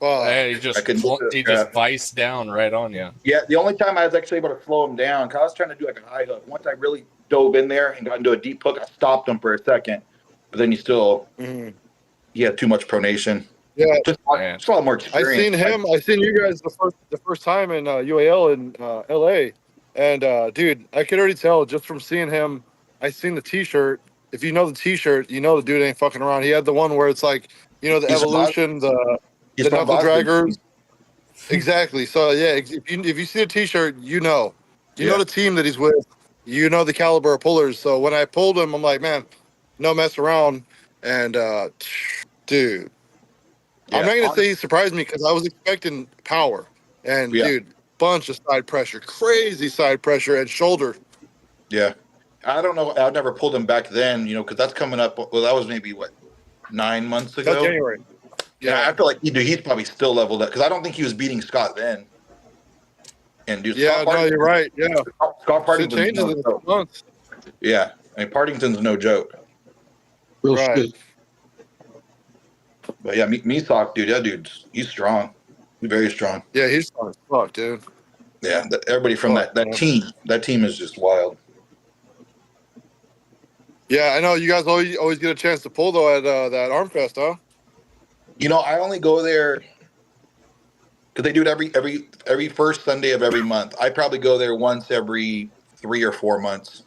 Oh, hey, he just viced down right on you. Yeah, the only time I was actually able to slow him down, because I was trying to do like a high hook. Once I really dove in there and got into a deep hook, I stopped him for a second. But then he had too much pronation. Yeah, just a lot more experience. I seen you guys the first time in UAL in LA, and dude, I could already tell just from seeing him. I seen the T-shirt. If you know the T-shirt, you know the dude ain't fucking around. He had the one where it's like, the evolution, the knuckle draggers. Exactly. So yeah, if you see a T-shirt, you know the team that he's with. You know the caliber of pullers. So when I pulled him, I'm like, man, no mess around. And dude, I'm not gonna say he surprised me because I was expecting power. And dude, bunch of side pressure, crazy side pressure and shoulder. Yeah. I don't know. I never pulled him back then, because that's coming up. Well, that was maybe 9 months ago. That's January. Yeah, I feel like he's probably still leveled up because I don't think he was beating Scott then. And dude, you're right. Yeah, Scott Partington's changes in 6 months. Yeah, I mean Partington's no joke. Real shit. But yeah, Misak, dude, that dude's he's strong. He's very strong. Yeah, he's strong as fuck, dude. Yeah, everybody from that team is just wild. Yeah, I know you guys always get a chance to pull though at that Arm Fest, huh? I only go there because they do it every first Sunday of every month. I probably go there once every 3 or 4 months,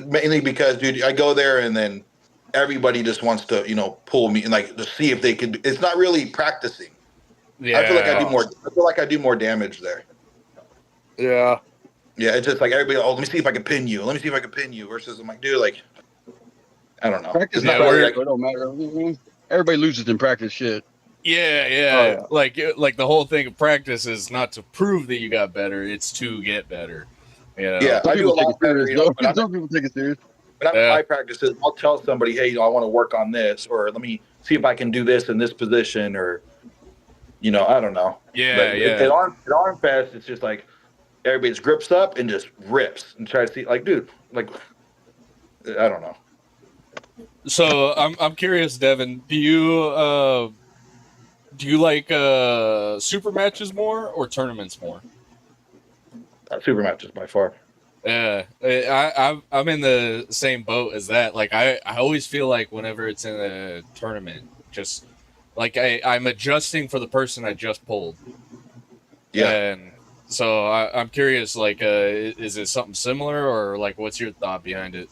mainly because, dude, I go there and then everybody just wants to, pull me and like to see if they could. It's not really practicing. Yeah, I feel like I do more damage there. Yeah. Yeah, it's just like everybody. Oh, let me see if I can pin you. Let me see if I can pin you. Versus, I'm like, dude, like, I don't know. Practice it don't matter. Everybody loses in practice shit. Yeah. Like the whole thing of practice is not to prove that you got better; it's to get better. Yeah, I do a lot better. Some people take it serious. But my practices, I'll tell somebody, hey, I want to work on this, or let me see if I can do this in this position, or I don't know. At Arm Fest, it's just like everybody just grips up and just rips and try to see, like, dude, like, I don't know. So I'm curious, Devin. Do you like super matches more or tournaments more? Super matches by far. Yeah, I'm in the same boat as that. Like I always feel like whenever it's in a tournament, just like I'm adjusting for the person I just pulled. Yeah. And so I'm curious, like, is it something similar or like what's your thought behind it?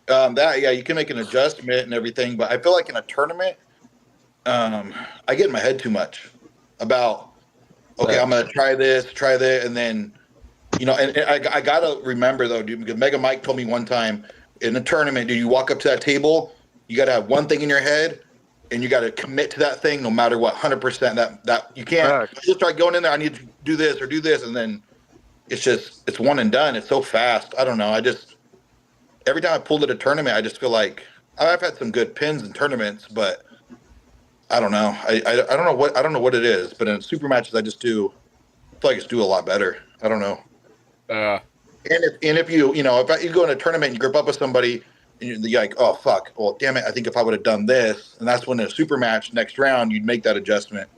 You can make an adjustment and everything, but I feel like in a tournament, I get in my head too much about I'm gonna try that, and then and I gotta remember though, dude, because Mega Mike told me one time in a tournament, dude, you walk up to that table, you gotta have one thing in your head, and you gotta commit to that thing no matter what, 100%. That you can't just start going in there. I need to do this or do this, and then it's one and done. It's so fast. I don't know. Every time I pulled at a tournament, I just feel like I've had some good pins in tournaments, but I don't know. I don't know what it is, but in super matches, I feel like I just do a lot better. I don't know. And if you go in a tournament and you grip up with somebody and you're like, oh fuck, well damn it, I think if I would have done this, and that's when in a super match next round you'd make that adjustment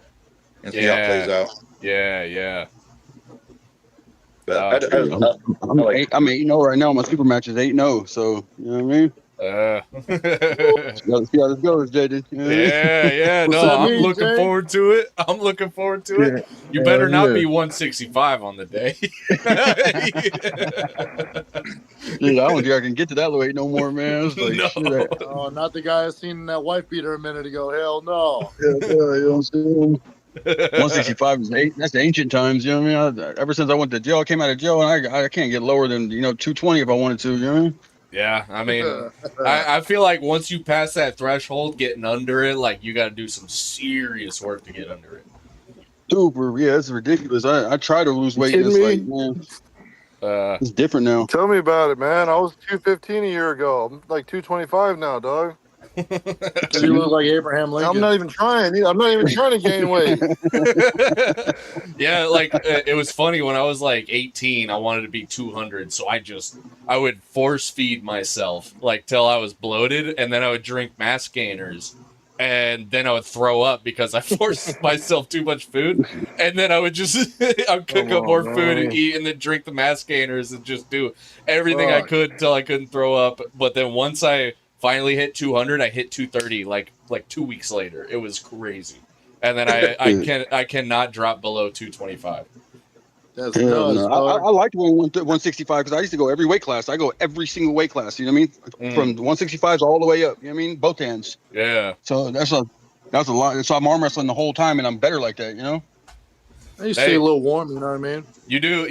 and see how it plays out. Yeah. But I'm 8-0 right now. My super match is 8-0, so you know what I mean. Let's see how this goes, Jaden. Yeah. No, I'm looking forward to it. Yeah. You better not be 165 on the day. Dude, I don't think I can get to that weight no more, man. It's like, no. Oh, not the guy I seen that wife beater a minute ago. Hell no. You know what I'm saying? 165 is that's ancient times, you know what I mean? Ever since I went to jail, I came out of jail, and I can't get lower than 220 if I wanted to, you know what I mean? Yeah, I mean, I feel like once you pass that threshold, getting under it, like you got to do some serious work to get under it. Super, yeah, it's ridiculous. I try to lose weight, and it's like, man, it's different now. Tell me about it, man. I was 215 a year ago. I'm like 225 now, dog. You look like Abraham Lincoln. I'm not even trying to gain weight. Yeah, like it was funny when I was like 18, I wanted to be 200, so I would force feed myself like till I was bloated, and then I would drink mass gainers, and then I would throw up because I forced myself too much food, and then I would I'd cook up more food and eat, and then drink the mass gainers and just do everything I could until I couldn't throw up. But then once I finally hit 200, I hit 230 like 2 weeks later. It was crazy. And then I cannot drop below 225. That's nuts. I liked going 165 because I used to go every weight class. I go every single weight class, you know what I mean? From 165s all the way up, you know what I mean? Both hands. Yeah. So that's a lot. So I'm arm wrestling the whole time, and I'm better like that, you know? You stay a little warm, you know what I mean? You do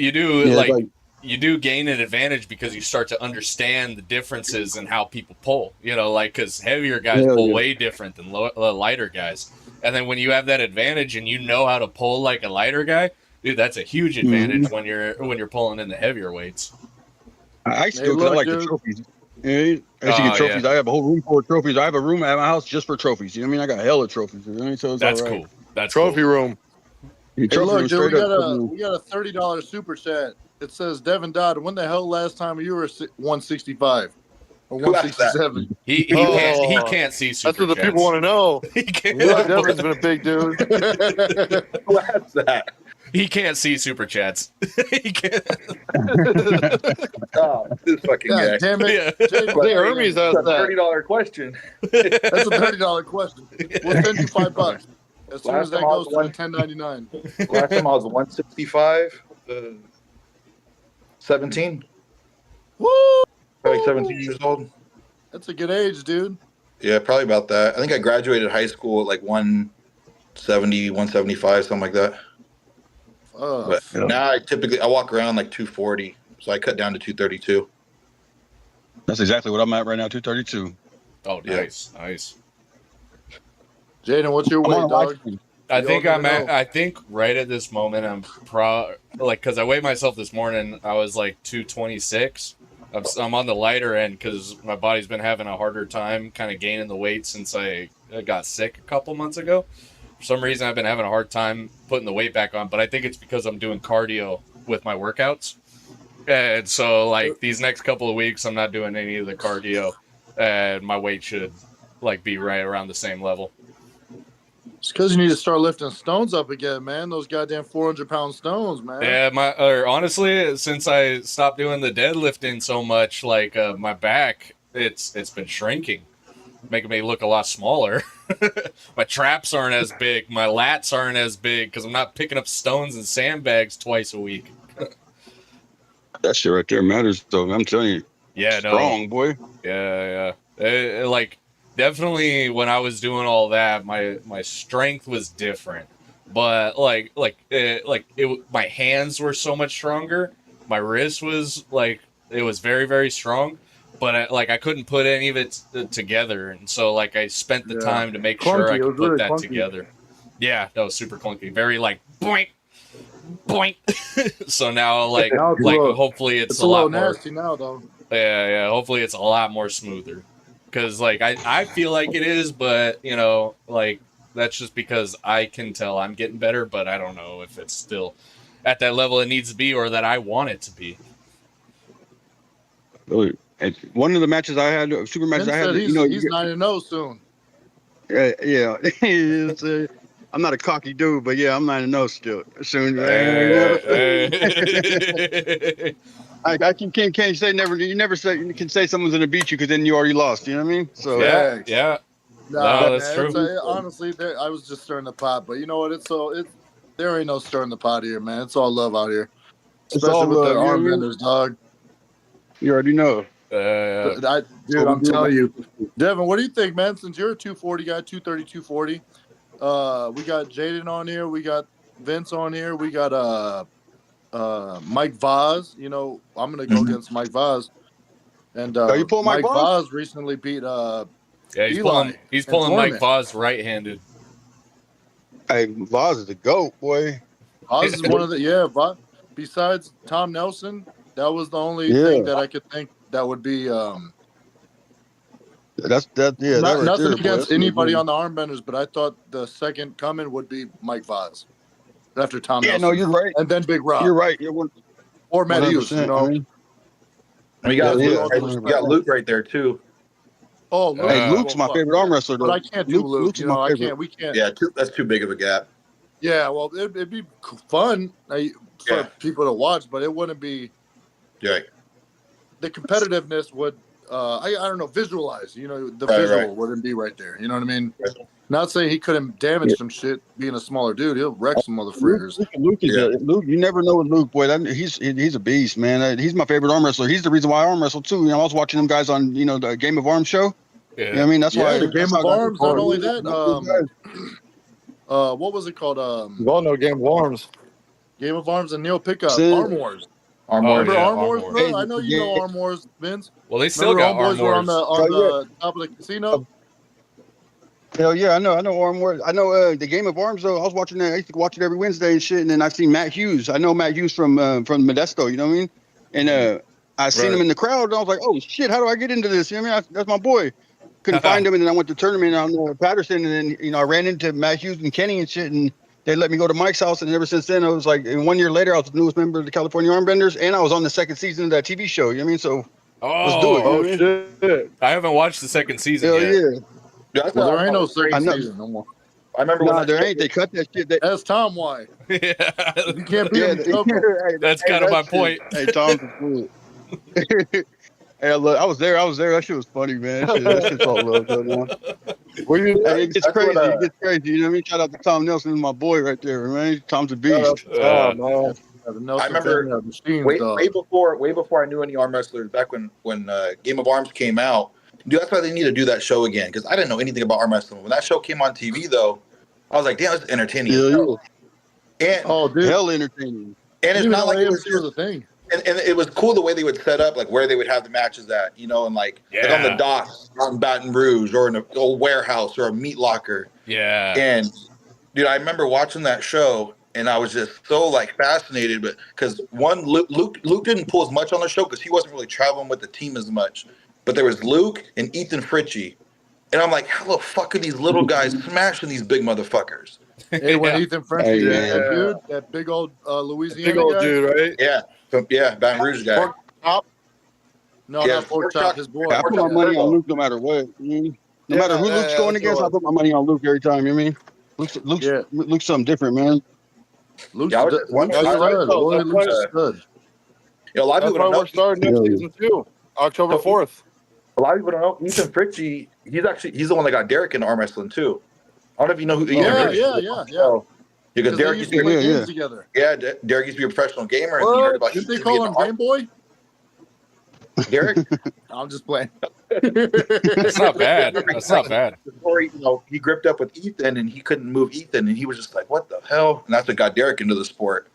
you do gain an advantage because you start to understand the differences in how people pull, because heavier guys pull way different than lighter guys. And then when you have that advantage and you know how to pull like a lighter guy, dude, that's a huge advantage when you're pulling in the heavier weights. I used to go because I like the trophies. Yeah, I used to get trophies. I have a whole room full of trophies. I have a room at my house just for trophies. You know what I mean? I got hella trophies. You know what I mean? So that's cool. That's trophy room. Hey, look, dude, we got a $30 super chat. It says, Devin Dodd, when the hell last time you were 165 or 167? He can't see super chats. That's what the people want to know. He can't. Devin's been a big dude. Who has that? He can't see super chats. He can't. Oh, this fucking guy. Damn it. Yeah. Hermes has that. $30 question. That's a $30 question. We'll send you $5 as soon as that goes to the 1099. Last time I was 165. 17. Woo! Probably 17 years old. That's a good age, dude. Yeah, probably about that. I think I graduated high school at like 170, 175, something like that. But now I walk around like 240, so I cut down to 232. That's exactly what I'm at right now, 232. Oh, nice, nice. Jaden, what's your weight, dog? I think right at this moment I'm because I weighed myself this morning. I was like 226. I'm on the lighter end because my body's been having a harder time kind of gaining the weight since I got sick a couple months ago. For some reason, I've been having a hard time putting the weight back on, but I think it's because I'm doing cardio with my workouts. And so like these next couple of weeks, I'm not doing any of the cardio, and my weight should like be right around the same level. It's because you need to start lifting stones up again, man. Those goddamn 400-pound stones, man. Yeah, honestly, since I stopped doing the deadlifting so much, like my back, it's been shrinking, making me look a lot smaller. My traps aren't as big. My lats aren't as big because I'm not picking up stones and sandbags twice a week. That shit right there matters, though. I'm telling you. Yeah, strong boy. Yeah. Like definitely when I was doing all that, my strength was different. But my hands were so much stronger. My wrist was like it was very very strong, but I couldn't put any of it together, and so like I spent the time to make sure Clunky. I It could was put really that clunky. together. Yeah, that was super clunky. Very like boink, boink. So now Now it's a little, hopefully it's a a little lot more. nasty now though. Yeah. Hopefully it's a lot more smoother. Because like I feel like it is, but you know, like that's just because I can tell I'm getting better, but I don't know if it's still at that level it needs to be or that I want it to be. Really. And one of the matches I had, super matches Ben I had, said you know, he's 9-0 soon. yeah, it's, I'm not a cocky dude, but yeah, I'm 9-0 still. Soon, I can't say never. You never say you can say someone's gonna beat you because then you already lost. You know what I mean? So yeah. Nah, No, that's man. true. Honestly, I was just stirring the pot, but you know what? There ain't no stirring the pot here, man. It's all love out here, especially with the arm benders, dog. You already know. Dude, I'm telling you, Devin. What do you think, man? Since you're a 240 guy, 230, 240, we got Jaden on here, we got Vince on here, we got Mike Vaz. You know, I'm gonna go against Mike Vaz, and you pull Mike Vaz recently beat he's Eli. He's pulling Mike Vaz right-handed. Hey, Vaz is the GOAT, boy. Vaz is one of the besides Tom Nelson, that was the only thing that I could think that would be nothing against anybody on the arm benders, but I thought the second coming would be Mike Vaz after Tom Nelson. No, you're right. And then Big Rob. You're right. Or Matt Hughes, you know. We got Luke right there too. Oh, Luke. Hey, Luke's my favorite arm wrestler, though. But I can't do Luke. Luke's you know, my favorite. we can't. Yeah, that's too big of a gap. Yeah, well, it'd be fun for people to watch, but it wouldn't be. Yeah. The competitiveness would, I don't know, visualize. You know, the visual wouldn't be right there. You know what I mean? Right. Not saying he couldn't damage some shit being a smaller dude. He'll wreck some motherfuckers. Luke is Luke. You never know with Luke, boy. He's a beast, man. He's my favorite arm wrestler. He's the reason why I arm wrestle too. You know, I was watching them guys on the Game of Arms show. Yeah. You know what I mean? That's why the Game of Arms. Not only that, what was it called? You all know Game of Arms. Game of Arms and Neil Pickup. Arm Wars. Remember Arm Wars, bro? Hey, I know you know Arm Wars, Vince. Well, they still got Arm Wars. Were on the top of the casino. Hell yeah, I know Arm Wars. I know the Game of Arms though. I was watching that. I used to watch it every Wednesday and shit. And then I've seen Matt Hughes. I know Matt Hughes from Modesto. You know what I mean? And I seen him in the crowd. And I was like, oh shit, how do I get into this? You know what I mean? That's my boy. Couldn't find him, and then I went to tournament on Patterson, and then I ran into Matt Hughes and Kenny and shit, and they let me go to Mike's house. And ever since then, I was like, and 1 year later, I was the newest member of the California Armbenders, and I was on the second season of that TV show. You know what I mean? So let's do it. Oh shit! I haven't watched the second season yet. Yeah. Well, there ain't no second season no more. I remember when there ain't. They cut that shit. That's Tom. Why? Yeah. You can't beat him. That's kind of my point. Hey, Tom's cool. Hey, look, I was there. That shit was funny, man. That shit's all love, man. It gets crazy. It gets crazy. You know what I mean? Shout out to Tom Nelson, my boy right there, man. Tom's a beast. I remember way before I knew any arm wrestlers. Back when Game of Arms came out, dude, that's why they need to do that show again, because I didn't know anything about arm wrestling. When that show came on TV, though, I was like, damn, it's entertaining. Yeah. And dude, hell entertaining. And it's not like it was just a thing. And it was cool the way they would set up, like where they would have the matches at, and like on the docks on Baton Rouge, or in an old warehouse, or a meat locker. Yeah. And dude, I remember watching that show, and I was just so fascinated, but because Luke didn't pull as much on the show because he wasn't really traveling with the team as much. But there was Luke and Ethan Fritchie, and I'm like, how the fuck are these little guys smashing these big motherfuckers? Hey, when Ethan Fritchie, dude, that big old Louisiana big old guy. dude, right? Yeah, Baton Rouge guy. Pork chop? No, not pork chop. His boy. I put my money on Luke no matter what. No matter who Luke's going against, I put my money on Luke every time. You know what I mean? Luke's something different, man. Luke's good. A lot of people don't know. We're starting next season too, October 4th. A lot of people don't know Ethan Fritchie. He's the one that got Derek into arm wrestling too. I don't know if you know who Ethan Fritchie is. Yeah. Because Derek used to play games together. Yeah, Derek used to be a professional gamer. And he heard about Didn't they call him Game Boy? Derek? I'm just playing. That's not bad. That's not bad. Before he gripped up with Ethan and he couldn't move Ethan, and he was just like, "What the hell?" And that's what got Derek into the sport.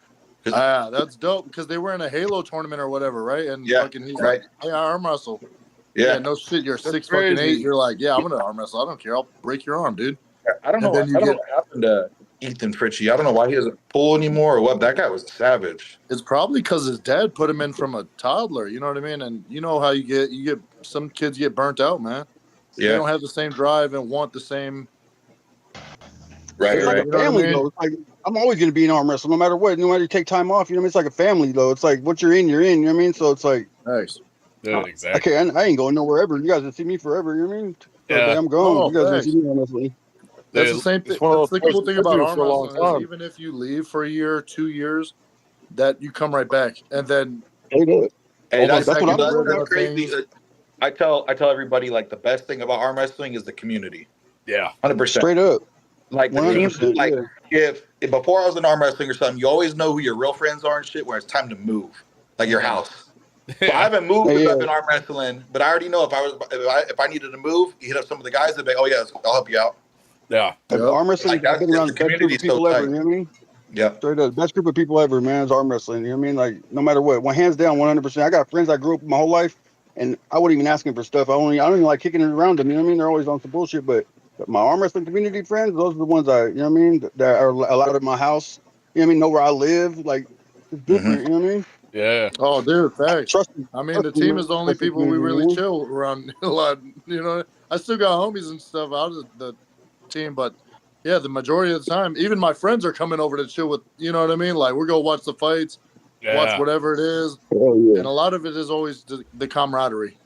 That's dope because they were in a Halo tournament or whatever, right? And fucking he's like, "Hey, I arm wrestle." Yeah, no shit. You're 6'8". You're like, "Yeah, I'm gonna arm wrestle. I don't care. I'll break your arm, dude." I don't know. I don't know what happened to Ethan Fritchie. I don't know why he doesn't pull anymore or what. That guy was a savage. It's probably because his dad put him in from a toddler. You know what I mean? And you know how you get some kids get burnt out, man. Yeah. They don't have the same drive and want the same. Right. It's like a family though. It's like I'm always going to be in arm wrestling no matter what. No matter you take time off, you know what I mean? It's like a family though. It's like what you're in, you're in. You know what I mean? So it's like nice. Dude, exactly. Okay, I ain't going nowhere ever. You guys will see me forever. You know what I mean? Yeah. I'm gone. You guys will see me arm wrestling. That's the same thing. That's the cool thing about arm wrestling is even if you leave for a year, 2 years, that you come right back, and then that's crazy. I tell everybody like the best thing about arm wrestling is the community. Yeah, 100%. Straight up. Like the teams, like if before I was in arm wrestling or something, you always know who your real friends are and shit. Where it's time to move, like your house. So I haven't moved since I've been arm wrestling, but I already know if I needed to move, you hit up some of the guys and be, oh yeah, I'll help you out. Yeah. Arm wrestling has been around the best group of people ever, you know what I mean? Yeah. Straight up. Best group of people ever, man, is arm wrestling. You know what I mean? Like, no matter what. Hands down, 100%. I got friends I grew up with my whole life, and I wouldn't even ask them for stuff. I don't even like kicking it around them, you know what I mean? They're always on some bullshit, but my arm wrestling community friends, those are the ones you know what I mean, that are allowed at my house. You know what I mean? Know where I live. Like, it's different, you know what I mean? Yeah. Oh, dude, thanks. Trust me. I mean, the team is the only people we really chill around a lot. You know, I still got homies and stuff out of the team, but yeah, the majority of the time, even my friends are coming over to chill with, you know what I mean? Like, we're going to watch the fights, watch whatever it is. And a lot of it is always the camaraderie.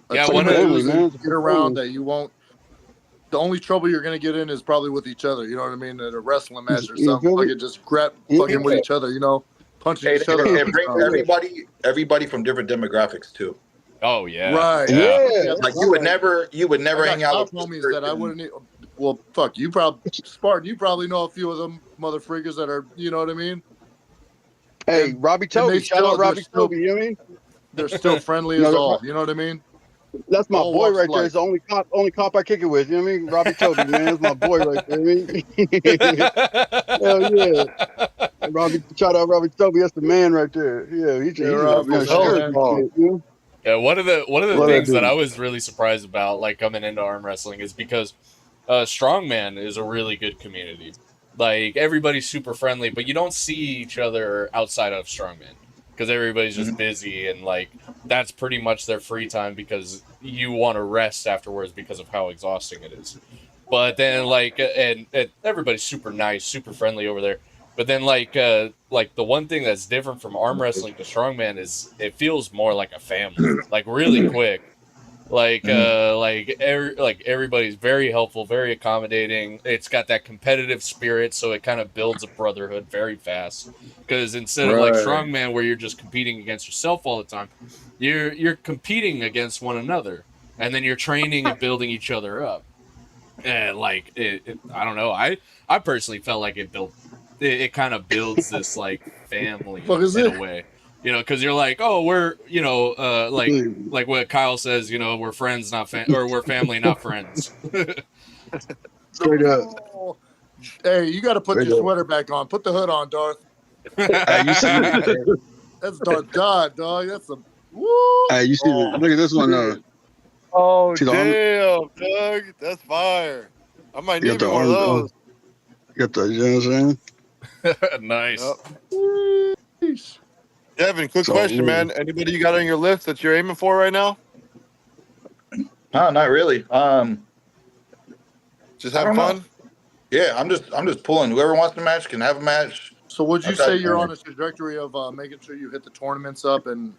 One of man, get around that you won't. The only trouble you're going to get in is probably with each other. You know what I mean? At a wrestling match or something. Like, it just fucking with each other, you know? Punching each other. It brings everybody from different demographics too. Oh yeah, right. Yeah. Like you would never hang out with homies that I wouldn't. Well, fuck you, probably Spartan. You probably know a few of them mother freakers that are. You know what I mean? Hey, Robbie Toby. Shout out Robbie Toby. You know what I mean? They're still friendly as all. You know what I mean? That's my boy right there. It's the only cop I kick it with. You know what I mean? Robbie Toby, man. That's my boy right there. You know what I mean? Hell yeah. Shout out Robbie Toby. That's the man right there. Yeah, he's Yeah, one of the things that I was really surprised about, like coming into arm wrestling, is because strongman is a really good community. Like everybody's super friendly, but you don't see each other outside of strongman because everybody's just busy, and like that's pretty much their free time because you want to rest afterwards because of how exhausting it is. But then and everybody's super nice, super friendly over there. But then like the one thing that's different from arm wrestling to strongman is it feels more like a family, like really quick. Everybody's very helpful, very accommodating. It's got that competitive spirit, so it kind of builds a brotherhood very fast. Because instead of like strongman, where you're just competing against yourself all the time, you're competing against one another, and then you're training and building each other up. And like I don't know, I personally felt like it kind of builds this like family in a way. You know, because you're like, oh, we're, you know, like what Kyle says, you know, we're friends, not or we're family, not friends. Straight up. Hey, you got to put your sweater back on. Put the hood on, Darth. You see, that's Darth Dodd, dog. That's a woo. Hey, you see, look at this one. Oh, damn, Doug. That's fire. I might need one of those. Got the, you know what I'm saying? Nice. Yep. Devin, quick question, man. Anybody you got on your list that you're aiming for right now? No, not really. Just having fun? Yeah, I'm just pulling. Whoever wants to match can have a match. So would you say you're on a trajectory of making sure you hit the tournaments up and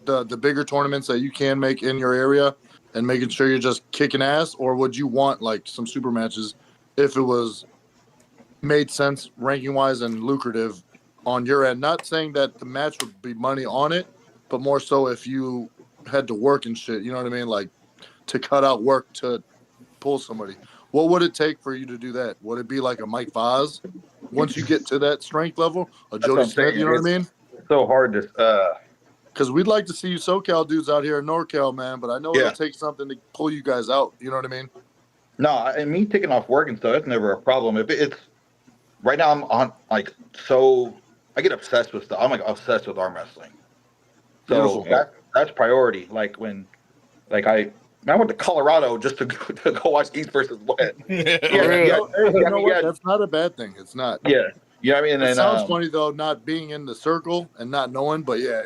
the bigger tournaments that you can make in your area and making sure you're just kicking ass? Or would you want like some super matches if it was made sense ranking-wise and lucrative on your end? Not saying that the match would be money on it, but more so if you had to work and shit, you know what I mean? Like to cut out work to pull somebody. What would it take for you to do that? Would it be like a Mike Vaz once you get to that strength level? A Jody Smith, you know what I mean? It's so hard to because we'd like to see you SoCal dudes out here in NorCal, man. But I know it'll take something to pull you guys out. You know what I mean? No, and me taking off work and stuff, that's never a problem. If it's right now, I'm on like so. I get obsessed with stuff. I'm like obsessed with arm wrestling. So that's priority. Like when, like I went to Colorado just to go watch East versus West. You know what? That's not a bad thing. It's not. Yeah. Yeah, I mean, it sounds funny though, not being in the circle and not knowing. But yeah,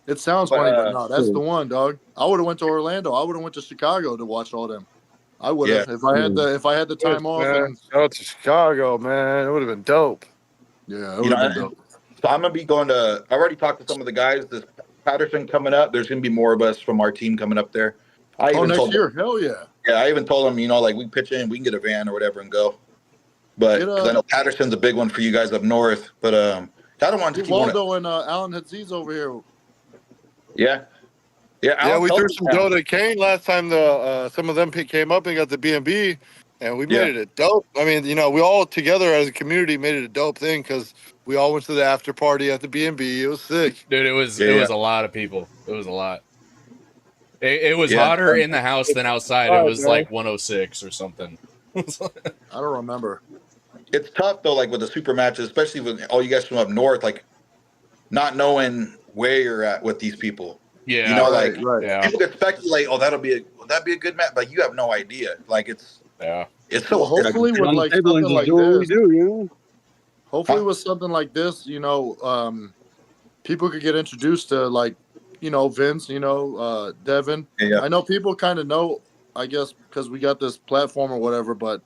it sounds funny, but no, that's the one, dog. I would have went to Orlando. I would have went to Chicago to watch all them. I would have if I had the time off. And go to Chicago, man. It would have been dope. Yeah, it would have been dope. So I'm gonna be going to. I already talked to some of the guys. This Patterson coming up. There's gonna be more of us from our team coming up there. Next year, hell yeah. Yeah, I even told them, like we pitch in, we can get a van or whatever and go. But because I know Patterson's a big one for you guys up north. But I don't want to keep Waldo and Alan Hadziz over here. Yeah. Yeah, we threw some dough to Kane last time. Some of them came up and got the B&B, and we made it a dope. I mean, we all together as a community made it a dope thing because we all went to the after party at the B&B. It was sick, dude. It was a lot of people. It was a lot. It was hotter in the house than outside. It was like 106 or something. I don't remember. It's tough though, like with the super matches, especially with all you guys from up north, like not knowing where you're at with these people. Yeah, people could speculate, that'd be a good match, but you have no idea. Like it's so hopefully with like something like this. Hopefully with something like this, people could get introduced to like, Vince, Devin. Yeah. I know people kind of know, I guess, because we got this platform or whatever, but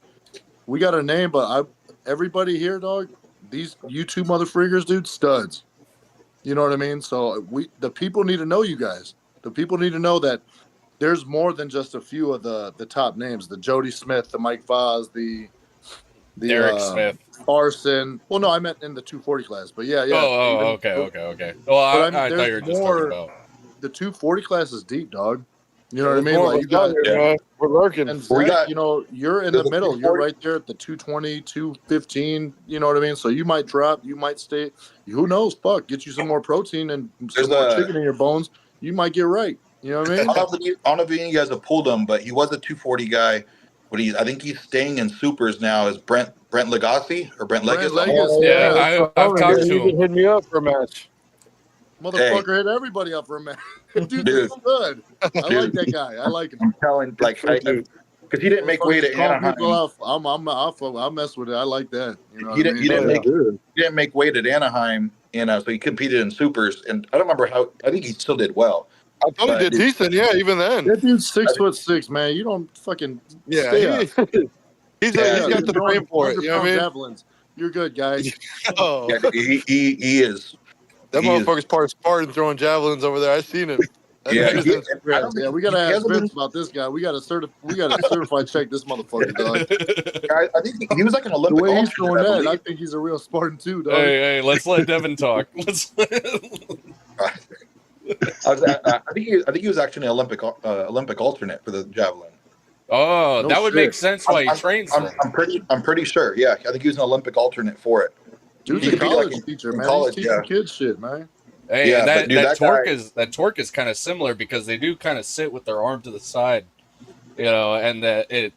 we got a name. But everybody here, dog, these YouTube motherfreakers, dude, studs. You know what I mean? So the people need to know you guys. The people need to know that there's more than just a few of the top names. The Jody Smith, the Mike Foz, the Derek Smith, Arson. Well, no, I meant in the 240 class, but yeah. Oh, okay. Well, I thought you were just talking about the 240 class is deep, dog. You know what I mean? Like you got, we're lurking. And Zach, you're in the middle. You're right there at the 220, 215. You know what I mean? So you might drop, you might stay. Who knows? Fuck, get you some more protein and some more chicken in your bones. You might get right. You know what I mean? I don't know if any of you guys have pulled him, but he was a 240 guy. But I think he's staying in supers now. Is Brent Legacy or Brent Legacy? Yeah, I've talked to him. Hit me up for a match. Motherfucker hit everybody up for a match. Dude, so good. I like that guy. I like him. I'm telling, like, because he didn't make way to Anaheim. I'll mess with it. I like that. He didn't make weight at Anaheim, so he competed in supers. And I don't remember how. I think he still did well. I thought he did decent. Yeah, even then. That dude's 6'6", man. You don't fucking stay up. He's got the frame for it. You know what I mean? Javelins. You're good, guys. Yeah, he is. That motherfucker's part of Spartan throwing javelins over there. I seen him. We gotta ask Vince about this guy. We gotta certify check this motherfucker, dog. I think he was like an Olympic. The way he's throwing that, I think he's a real Spartan too, dog. Hey, let's let Devin talk. I think he was actually an Olympic alternate for the javelin. Oh, that would make sense why he trains. I'm pretty sure. Yeah, I think he was an Olympic alternate for it. Dude's a college teacher, man. He's teaching kids shit, man. Hey, that torque is kind of similar because they do kind of sit with their arm to the side, and that it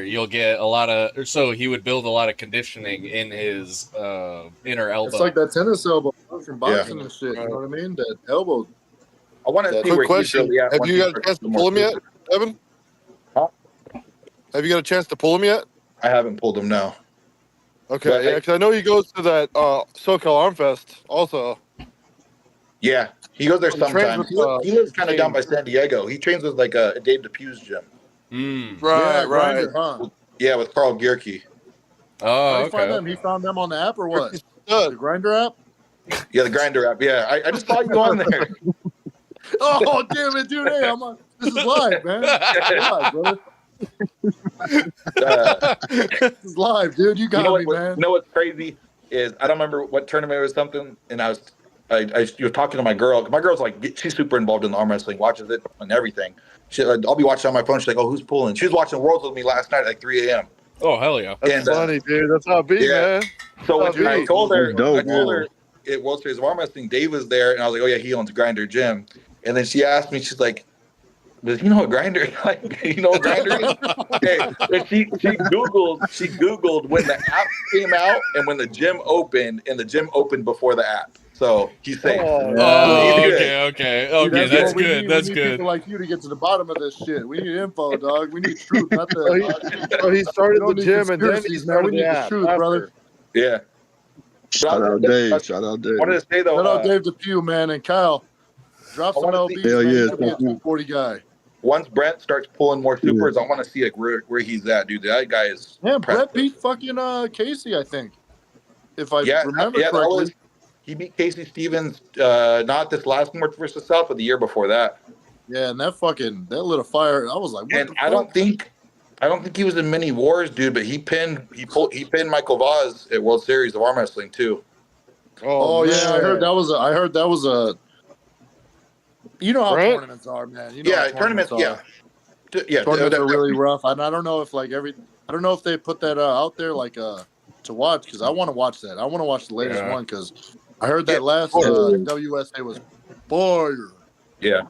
you'll get a lot of. So he would build a lot of conditioning in his inner elbow. It's like that tennis elbow from boxing and shit. You know what I mean? That elbow. I want to see where question. Have you got a chance to pull him yet, Devin? Huh? Have you got a chance to pull him yet? I haven't pulled him, no. Okay, because I know he goes to that SoCal Arm Fest also. Yeah, he goes there sometimes. He lives kind of down by San Diego. He trains with like a Dave DePue's gym. Right. Grinder, huh? Yeah, with Carl Gierke. Oh, He found them on the app or what? The Grinder app? Yeah, the Grinder app. Yeah, I just saw you on there. Oh, damn it, dude. Hey, this is live, man. Live, brother. This is live, dude. You got me, man. You know what's crazy is I don't remember what tournament or something, and I was talking to my girl. My girl's like, she's super involved in the arm wrestling, watches it and everything. I'll be watching on my phone. She's like, "Oh, who's pulling?" She was watching Worlds with me last night at like 3 a.m. Oh, hell yeah! That's funny, dude. That's how it be, man. So when I told her, at World Series of Arm Wrestling, Dave was there, and I was like, oh yeah, he owns Grinder Gym. And then she asked me, she's like, does he know what Grinder? Like, you know what Grinder is? Okay. And she Googled when the app came out and when the gym opened, and the gym opened before the app. So he's safe. Okay. Dude, That's good. We That's need good. people like you to get to the bottom of this shit. We need info, dog. We need truth, not the. So he started the gym and then he started we need the truth, brother. Yeah. Shout out Dave. Shout out Dave. I wanted to say though. Shout out Dave DePew, man, and Kyle. Drop some LBs, man. You should be a 240 guy. Once Brent starts pulling more supers, I want to see like where he's at, dude. That guy is. Yeah, Brent beat fucking Casey, I think. If I remember correctly. He beat Casey Stevens, not this last North versus South, but the year before that. Yeah, and that lit a fire. I was like, what and the I fuck? don't think he was in many wars, dude. But he pinned Michael Vaz at World Series of Arm Wrestling too. Oh yeah, I heard that was a. You know how tournaments are, man. You know tournaments. Yeah, tournaments are really rough. And I don't know if I don't know if they put that out there like to watch, because I want to watch that. I want to watch the latest one because I heard that last WSA was fire. Yeah,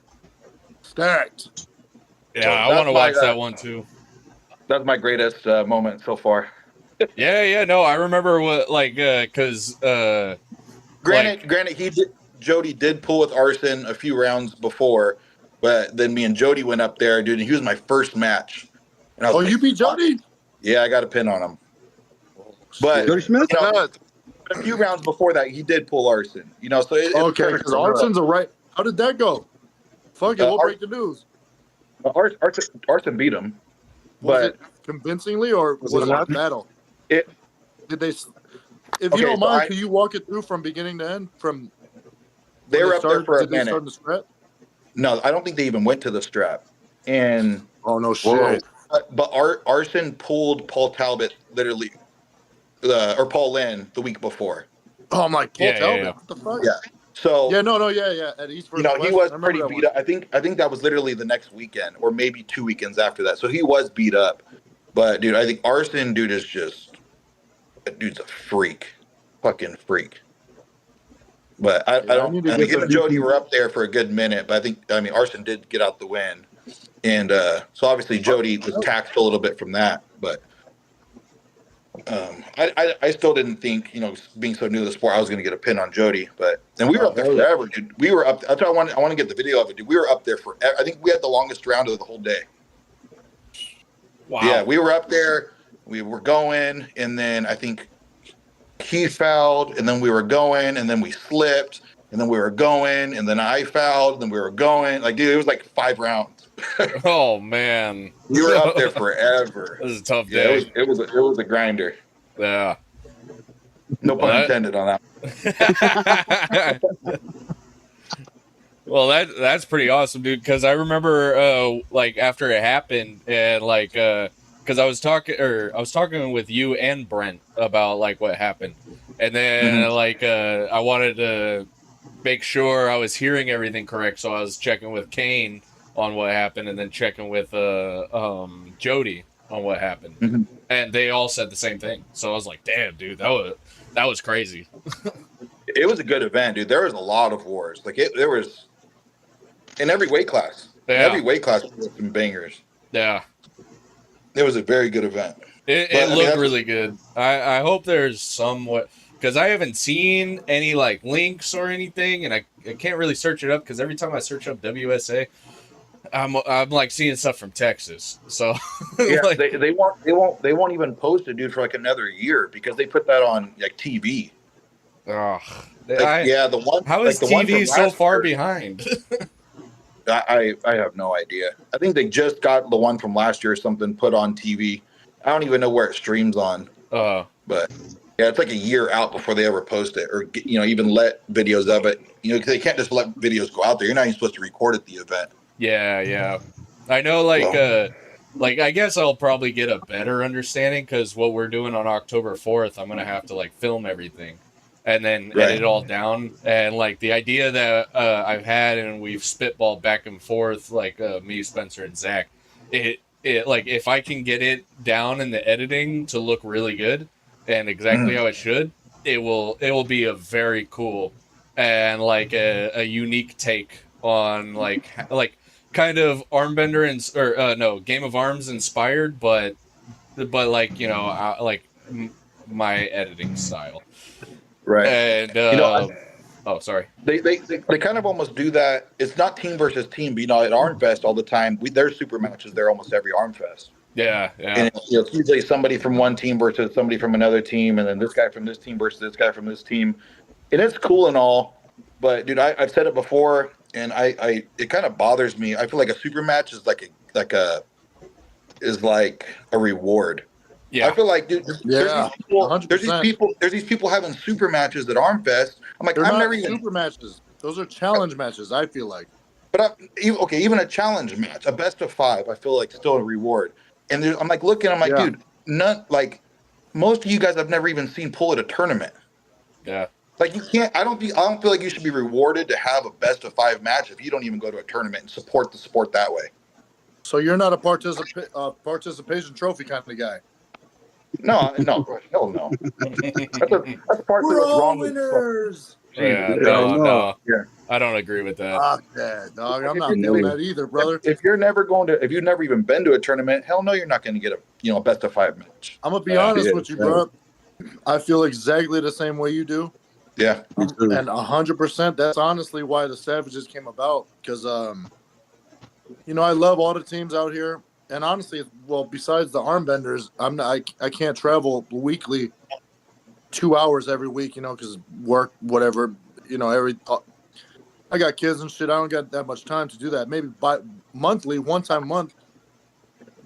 stacked. Yeah, so I want to watch that one too. That's my greatest moment so far. No, I remember what because granted, Jody did pull with Arson a few rounds before, but then me and Jody went up there, dude, and he was my first match. And I was you beat Jody? Yeah, I got a pin on him. But Jody Smith? A few rounds before that, he did pull Arson. You know, so okay, because Arson's a right. How did that go? Fuck it, we'll break the news. Arson beat him, was it convincingly or was it a battle? Did they? If you don't mind, can you walk it through from beginning to end? From they were up there for a minute. Did they start in the strap? No, I don't think they even went to the strap. And oh no shit! But Arson pulled Paul Talbot literally. Or Paul Lynn the week before. Oh, I'm like, Paul Talbot? Yeah. What the fuck? Yeah. So At East he was pretty beat up. I think that was literally the next weekend, or maybe 2 weekends after that. So he was beat up. But dude, I think Arson, dude, is just that dude's a freak, fucking freak. But I think him and Jody were up there for a good minute. But I mean, Arson did get out the win, and so obviously Jody was taxed a little bit from that, but. I still didn't think, being so new to the sport, I was going to get a pin on Jody, and we were up there forever, dude. We were up. That's why I want to get the video of it, dude. We were up there forever. I think we had the longest round of the whole day. Wow. Yeah, we were up there. We were going, and then I think he fouled, and then we were going, and then we slipped, and then we were going, and then I fouled, and then we were going. Like, dude, it was like 5 rounds. Oh man, we were up there forever. It was a tough day. It was a grinder. Yeah, no pun intended on that. Well, that's pretty awesome, dude. Because I remember, after it happened, and because I was talking with you and Brent about what happened, and then I wanted to make sure I was hearing everything correct, so I was checking with Kane on what happened, and then checking with Jody on what happened, and they all said the same thing. So I was like, "Damn, dude, that was crazy." It was a good event, dude. There was a lot of wars. There was in every weight class. Yeah. Every weight class was some bangers. Yeah, it was a very good event. It looked really good. I hope there's somewhat, because I haven't seen any links or anything, and I can't really search it up because every time I search up WSA. I'm seeing stuff from Texas, so yeah, they won't even post it, dude, for another year because they put that on TV. Oh, the one. How is TV so far behind? I have no idea. I think they just got the one from last year or something put on TV. I don't even know where it streams on. But yeah, it's a year out before they ever post it, or even let videos of it. Because they can't just let videos go out there. You're not even supposed to record at the event. Yeah. I know, I guess I'll probably get a better understanding because what we're doing on October 4th, I'm going to have to, film everything and then edit it all down. And, the idea that I've had and we've spitballed back and forth, me, Spencer, and Zach, if I can get it down in the editing to look really good and exactly how it should, it will be a very cool and like a unique take on like kind of Armbender and or no Game of Arms inspired, but like like my editing style. Right. And oh, sorry. They kind of almost do that. It's not team versus team, but at Armfest all the time, there's super matches there almost every Armfest. Yeah. And it's usually somebody from one team versus somebody from another team, and then this guy from this team versus this guy from this team. And it's cool and all, but dude, I've said it before, and it kind of bothers me. I feel like a super match is like a reward. Yeah. I feel like, dude, there's these people having super matches at Armfest. I'm like, I'm never even super matches. Those are challenge matches. I feel like. But even a challenge match, a best of 5, I feel like still a reward. And I'm like looking, I'm like, dude, most of you guys I've never even seen pull at a tournament. Yeah. Like you can't. I don't feel like you should be rewarded to have a best of 5 match if you don't even go to a tournament and support the sport that way. So you're not a participation trophy kind of guy. No, hell no. That's part of what's wrong winners. No. Yeah. I don't agree with that. Fuck that, dog. I'm not feeling that either, brother. If you've never even been to a tournament, hell no, you're not going to get a best of 5 match. I'm gonna be honest with you, bro. I feel exactly the same way you do. Yeah, and 100%. That's honestly why the Savages came about, because I love all the teams out here. And honestly, besides the Armbenders, I can't travel weekly 2 hours every week, because work, whatever, I got kids and shit. I don't got that much time to do that. Maybe monthly, one time a month.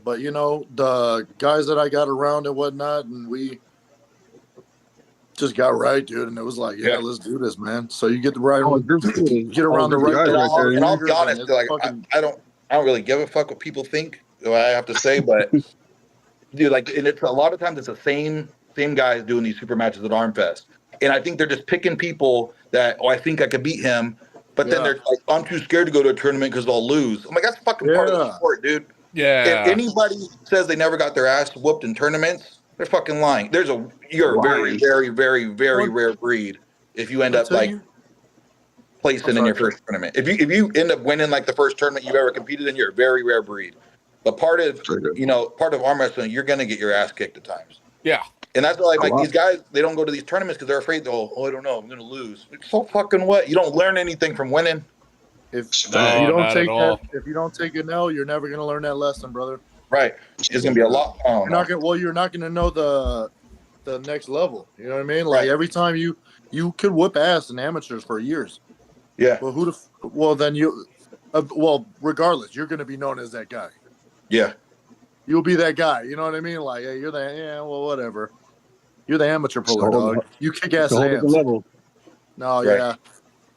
But, the guys that I got around and whatnot, and we just got right, dude. And it was like, let's do this, man. So you get the right one, get around the right guys. And I'll be honest, I don't really give a fuck what people think. I have to say, but dude, and it's a lot of times it's the same guys doing these super matches at Armfest, and I think they're just picking people that I think I could beat him, but then they're like, I'm too scared to go to a tournament because I'll lose. I'm like, that's fucking part of the sport, dude. Yeah. If anybody says they never got their ass whooped in tournaments, they're fucking lying. You're a very, very, very, very rare breed if you end up placing in your first tournament. If you end up winning like the first tournament you've ever competed in, you're a very rare breed. But part of arm wrestling, you're gonna get your ass kicked at times. Yeah. And that's why these guys, they don't go to these tournaments because they're afraid, I don't know, I'm gonna lose. It's so fucking what? You don't learn anything from winning. If you don't take an L, you're never gonna learn that lesson, brother. Right. It's gonna be a lot. You're not gonna know the next level. You know what I mean? Like every time you could whip ass in amateurs for years. Yeah. Well, regardless, you're gonna be known as that guy. Yeah. You'll be that guy. You know what I mean? Like, hey, whatever. You're the amateur puller, dog. You kick ass ass. No, right. Yeah.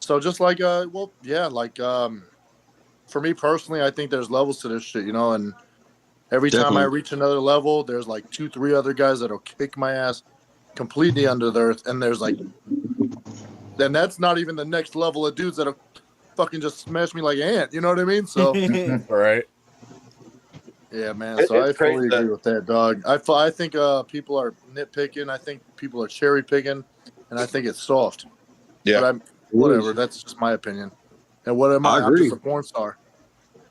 So just like, for me personally, I think there's levels to this shit, and every time I reach another level, there's like 2-3 other guys that'll kick my ass completely under the earth. And there's then that's not even the next level of dudes that'll fucking just smash me like an ant. You know what I mean? So, right. Yeah, man. So I fully agree with that, dog. I think people are nitpicking. I think people are cherry picking, and I think it's soft. Yeah. But whatever. That's just my opinion. And what am I? I'm just a porn star.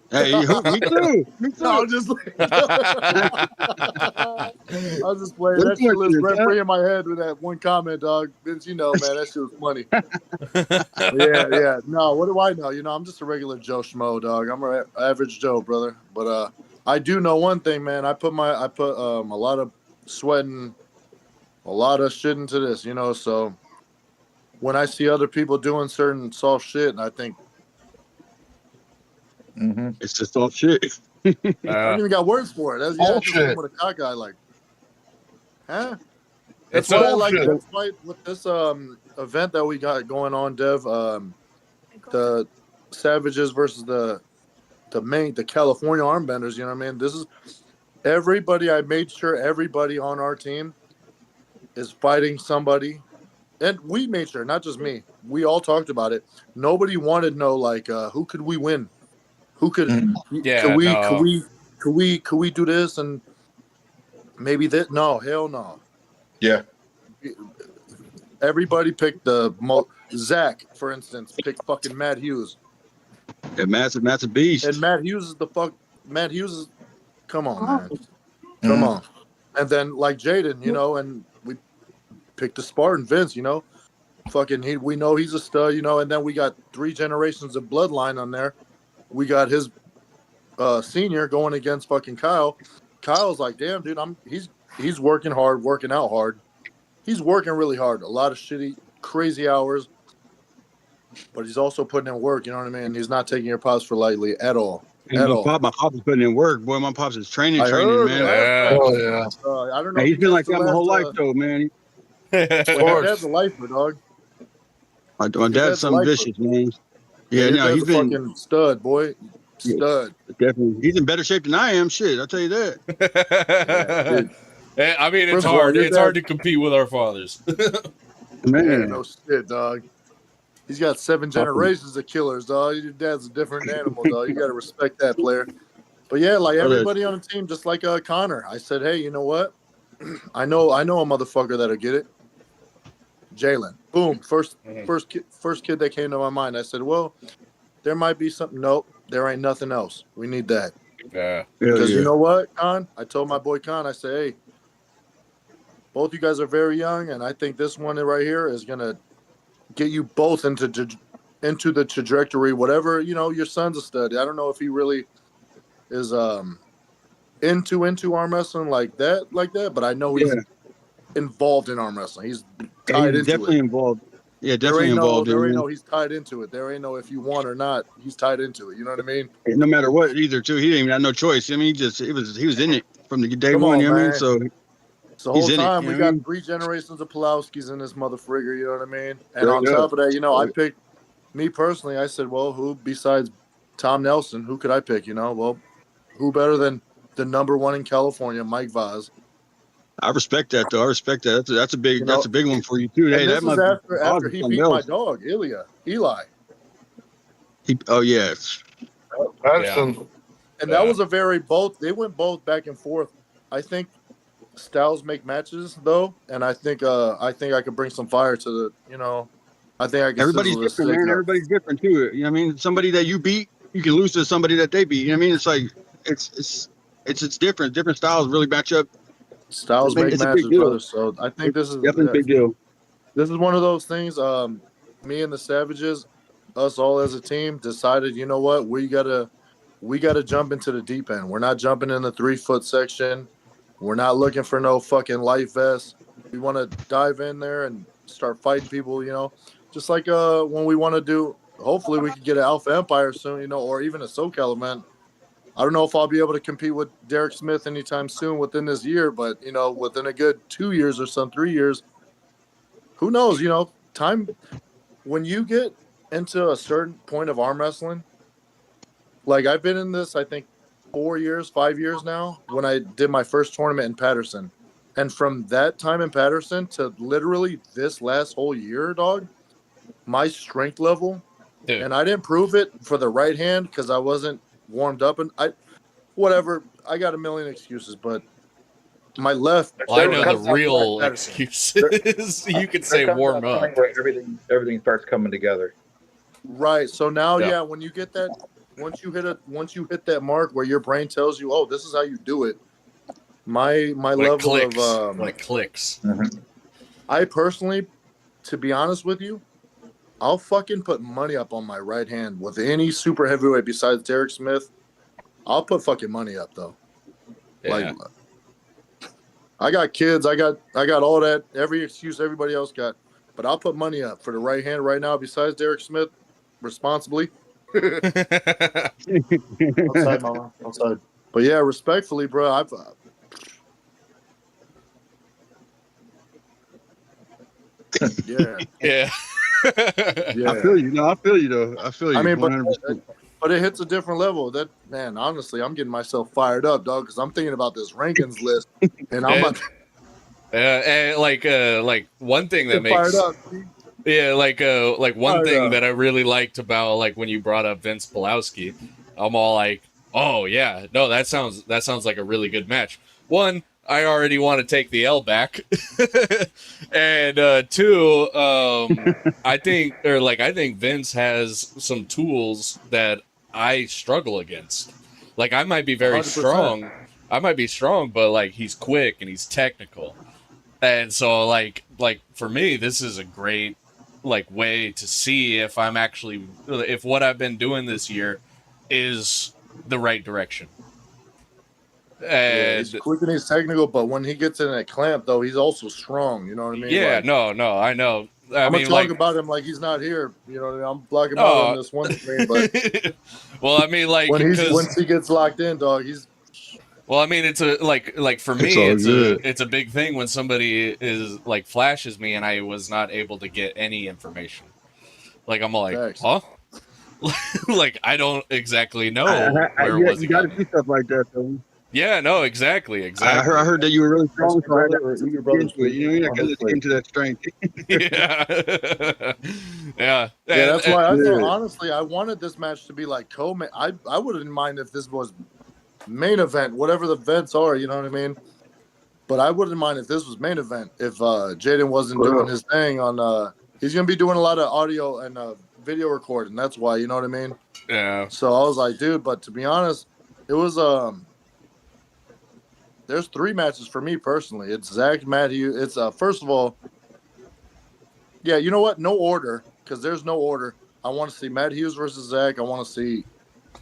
Hey, me too. No, I'm just playing. That shit lives rent free in my head with that one comment, dog. Vince, man, that shit was funny. Yeah. No, what do I know? I'm just a regular Joe Schmo, dog. I'm an average Joe, brother. But I do know one thing, man. I put a lot of sweat and a lot of shit into this, So when I see other people doing certain soft shit, and I think it's just soft shit. I don't even got words for it. That's just with a cock guy, like, huh? That's what I like. That's why with this event that we got going on, Dev, the Savages versus the California Armbenders, you know what I mean? This is everybody. I made sure everybody on our team is fighting somebody, and we made sure, not just me. We all talked about it. Nobody wanted to know who could we win, who could could we do this and maybe that. No, hell no. Yeah. Everybody picked Zach, for instance, picked fucking Matt Hughes. Yeah, Matt's a beast. And Matt Hughes is Matt Hughes is, come on, man. Come on. And then like Jaden, and we picked the Spartan, Vince, fucking we know he's a stud, and then we got 3 generations of bloodline on there. We got his senior going against fucking Kyle. Kyle's like, damn, dude, he's working hard, working out hard. He's working really hard. A lot of shitty, crazy hours. But he's also putting in work, you know what I mean? He's not taking your pops for lightly at all. My pops is putting in work. Boy, my pops is training, man. Oh, yeah. I don't know. Hey, he's been like that my whole life, though, man. My dad's a lifer, dog. My dad's something vicious, man. Yeah, no, he's been fucking stud, boy. Stud. Definitely. He's in better shape than I am. Shit, I'll tell you that. I mean, it's hard. It's hard to compete with our fathers. Man, yeah, no shit, dog. He's got 7 generations of killers, dog. Your dad's a different animal, dog. You got to respect that player. But yeah, like everybody on the team, just like Connor, I said, hey, you know what? I know a motherfucker that'll get it. Jalen. Boom. First kid that came to my mind. I said, well, there might be something. Nope, there ain't nothing else. We need that. Yeah. Because you know what, Con? I told my boy Con, I said, hey, both you guys are very young, and I think this one right here is gonna get you both into the trajectory. Whatever, your son's a stud. I don't know if he really is into arm wrestling like that, but I know he's involved in arm wrestling. He's tied into definitely it. Involved. Yeah, definitely involved. There ain't no he's tied into it. There ain't no if you want or not. He's tied into it. You know what I mean? No matter what, either too. He didn't even have no choice. I mean, he was in it from the day Come one. On, you know what I mean? So the whole time we got 3 generations of Pawloskis in this motherfrigger. You know what I mean? And on top of that, I picked me personally. I said, well, who besides Tom Nelson? Who could I pick? Well, who better than the #1 in California, Mike Vaz? I respect that, though. I respect that. That's a big one for you too. Hey, this is after he beat my dog, Eli. Yes. Patterson. And that was they went both back and forth. I think styles make matches though, and I think I could bring some fire to the, I think I can. Everybody's different, man. Everybody's different too. You know what I mean? Somebody that you beat, you can lose to somebody that they beat. You know what I mean? It's like it's different. Different styles really match up. Styles make matches, brother. So I think this is definitely a big deal. This is one of those things. Me and the Savages, us all as a team, decided, you know what, we gotta jump into the deep end. We're not jumping in the 3-foot section. We're not looking for no fucking life vest. We want to dive in there and start fighting people. Just like when we want to do. Hopefully, we could get an Alpha Empire soon. Or even a SoCal event. I don't know if I'll be able to compete with Derek Smith anytime soon within this year, but, within a good 2 years or 3 years, who knows, time, when you get into a certain point of arm wrestling, like I've been in this, I think 5 years now, when I did my first tournament in Patterson. And from that time in Patterson to literally this last whole year, dog, my strength level, and I didn't prove it for the right hand because I wasn't warmed up, and I got a million excuses, but my left. Well, I know the real excuses. You could say warm up. Where everything starts coming together. Right. So now, when you get that, once you hit that mark where your brain tells you, oh, this is how you do it. My level of clicks. Mm-hmm. I personally, to be honest with you, I'll fucking put money up on my right hand with any super heavyweight besides Derek Smith. I'll put fucking money up though. Yeah. Like, I got kids. I got all that. Every excuse everybody else got. But I'll put money up for the right hand right now besides Derek Smith, responsibly. Outside, mama. Outside. But yeah, respectfully, bro, I've. Yeah. Yeah. I feel you. No, I feel you though. I feel you. I mean, 100%. But it hits a different level. That, man, honestly, I'm getting myself fired up, dog, because I'm thinking about this rankings list, and I'm like, and like one thing that makes fired up. Yeah, like one thing that I really liked about like when you brought up Vince Pawloski, I'm all like, oh yeah, no, that sounds like a really good match. One, I already want to take the L back. And two, I think Vince has some tools that I struggle against. Like I might be very 100%. strong. I might be strong, but like he's quick and he's technical. And so like for me, this is a great like way to see if I'm actually if what I've been doing this year is the right direction. And he's quick and he's technical, but when he gets in a clamp, though, he's also strong. You know what I mean? Yeah, like, no, I know. I'm gonna talk about him like he's not here. You know what I mean? I'm blocking him out on this one screen, but well, I mean, like once he gets locked in, dog, he's. Well, I mean, it's a like for me, it's a big thing when somebody is like flashes me and I was not able to get any information. Like I'm like, Thanks. huh? Like I don't exactly know where was he. You got to do stuff like that, though. Yeah, no, exactly. I heard that you were really strong, so I had Your to brother's into it. You know, you're not going to get into that strength. Yeah. That's why I thought, honestly, I wanted this match to be like co-main. I wouldn't mind if this was main event, whatever the events are. You know what I mean? But I wouldn't mind if this was main event. If Jaden wasn't doing his thing on, he's gonna be doing a lot of audio and video recording. That's why, you know what I mean? Yeah. So I was like, dude, but to be honest, it was there's 3 matches for me personally. It's Zach, Matt Hughes. It's first of all, yeah, you know what? No order, because there's no order. I want to see Matt Hughes versus Zach. I want to see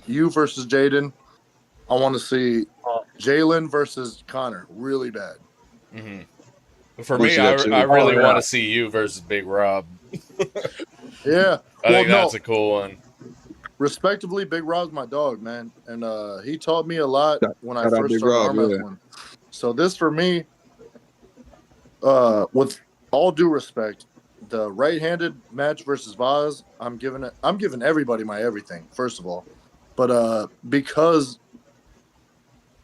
you versus Jaden. I want to see Jalen versus Connor. Really bad. Mm-hmm. For me, I really want to see you versus Big Rob. Yeah. I think that's a cool one. Respectively, Big Rob's my dog, man. And he taught me a lot when I first started arm wrestling. So this for me, with all due respect, the right-handed match versus Vaz, I'm giving everybody my everything, first of all. But because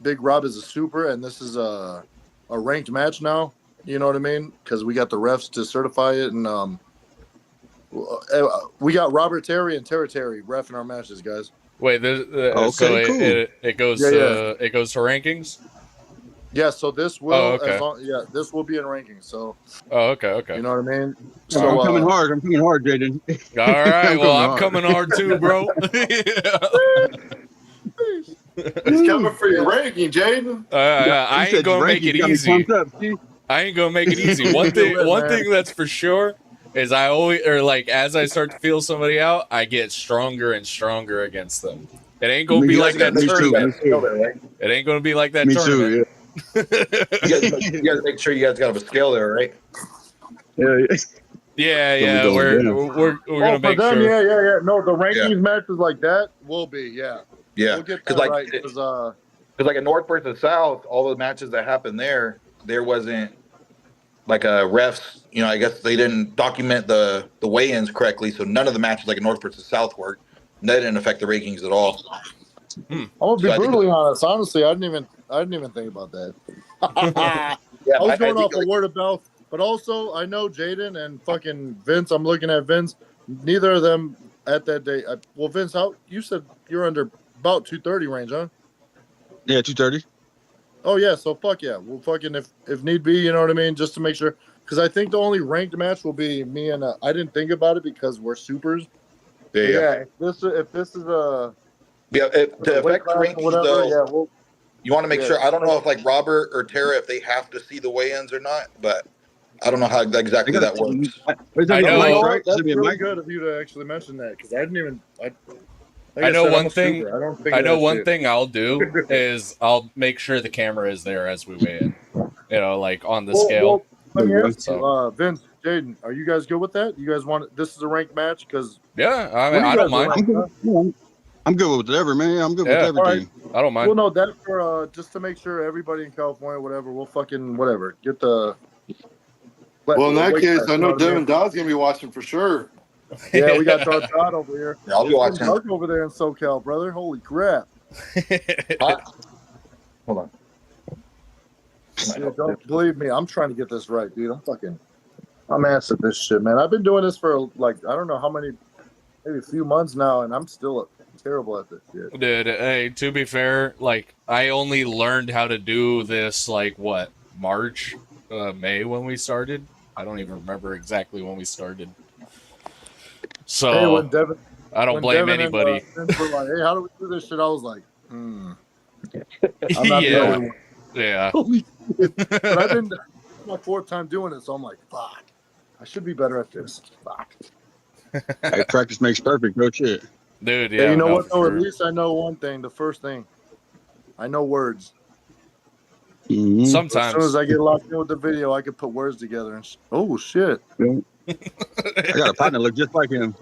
Big Rob is a super and this is a ranked match now, you know what I mean? Because we got the refs to certify it, and we got Robert Terry and Terry reffing our matches, guys. Wait, okay, so cool. it goes it goes to rankings? Yeah, so this will this will be in rankings. So okay. You know what I mean? So I'm coming hard. I'm coming hard, Jaden. All right, I'm coming hard too, bro. He's coming for your ranking, Jaden. I ain't gonna make it easy. I ain't gonna make it easy. One thing that's for sure is I always, or like as I start to feel somebody out, I get stronger and stronger against them. It ain't gonna be like that tournament. It ain't gonna be like that tournament. You guys make sure you guys got a scale there, right? Yeah. We're gonna make sure. Yeah. No, the rankings matches like that will be, Yeah, we'll get that right. Because like a North versus South, all the matches that happened there wasn't like a refs. You know, I guess they didn't document the weigh-ins correctly, so none of the matches like a North versus South worked. That didn't affect the rankings at all. I'm gonna be brutally honest. Honestly, I didn't even think about that. I was going off a word of mouth, but also I know Jaden and fucking Vince. I'm looking at Vince. Neither of them at that day. Well, Vince, how you said you're under about 230 range, huh? Yeah, 230. Oh yeah, so fuck yeah. We'll fucking if need be, you know what I mean, just to make sure. Because I think the only ranked match will be me and I didn't think about it because we're supers. Yeah. If this is a to affect the rankings though. You want to make sure. I don't know if like Robert or Tara, if they have to see the weigh-ins or not, but I don't know how exactly that works. I know. Right? That's really good of you to actually mention that because I didn't even. I know one thing. I know one thing I'll do is I'll make sure the camera is there as we weigh in. You know, like on the scale. Let me ask you, Vince, Jaden, are you guys good with that? You guys want this is a ranked match? Because yeah, I mean, I don't mind. I'm good with whatever, man. I'm good with everything. Right. I don't mind. Well, no, that's for just to make sure everybody in California, whatever, we'll fucking whatever get the. Well, in that case, I know Devin Dodd's gonna be watching for sure. Yeah, we got Dodd over here. Yeah, I'll be watching. Doug over there in SoCal, brother. Holy crap! Hold on. Yeah, don't believe me. I'm trying to get this right, dude. I'm ass at this shit, man. I've been doing this for like I don't know how many maybe a few months now, and I'm still terrible at this shit. Dude, hey, to be fair, like I only learned how to do this like what, March, May when we started. I don't even remember exactly when we started. So Hey, when Devin, I don't blame Devin anybody. And were like, hey, how do we do this shit? I was like, I'm not Yeah. the only one. Yeah. Holy shit. But I've been my 4th time doing it, so I'm like, fuck. I should be better at this. Fuck. Hey, practice makes perfect. No shit. Dude, Yeah, yeah. you know no, what though? sure. At least I know one thing. The first thing, I know words. Mm-hmm. Sometimes. As soon as I get locked in with the video, I can put words together. And oh shit! I got a partner look just like him.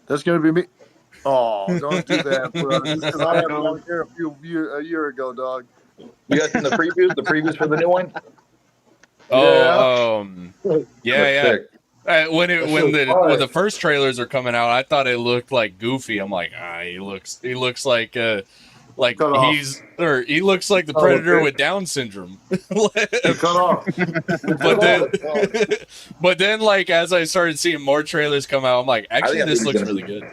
That's gonna be me. Oh, don't do that, bro. Just because I had long hair a year ago, dog. You guys seen the previews? The previews for the new one? Oh, yeah. Sick. When the first trailers are coming out, I thought it looked like Goofy. I'm like, he looks like he looks like the Predator with Down syndrome. Cut off. But then, like as I started seeing more trailers come out, I'm like, actually, this looks really good.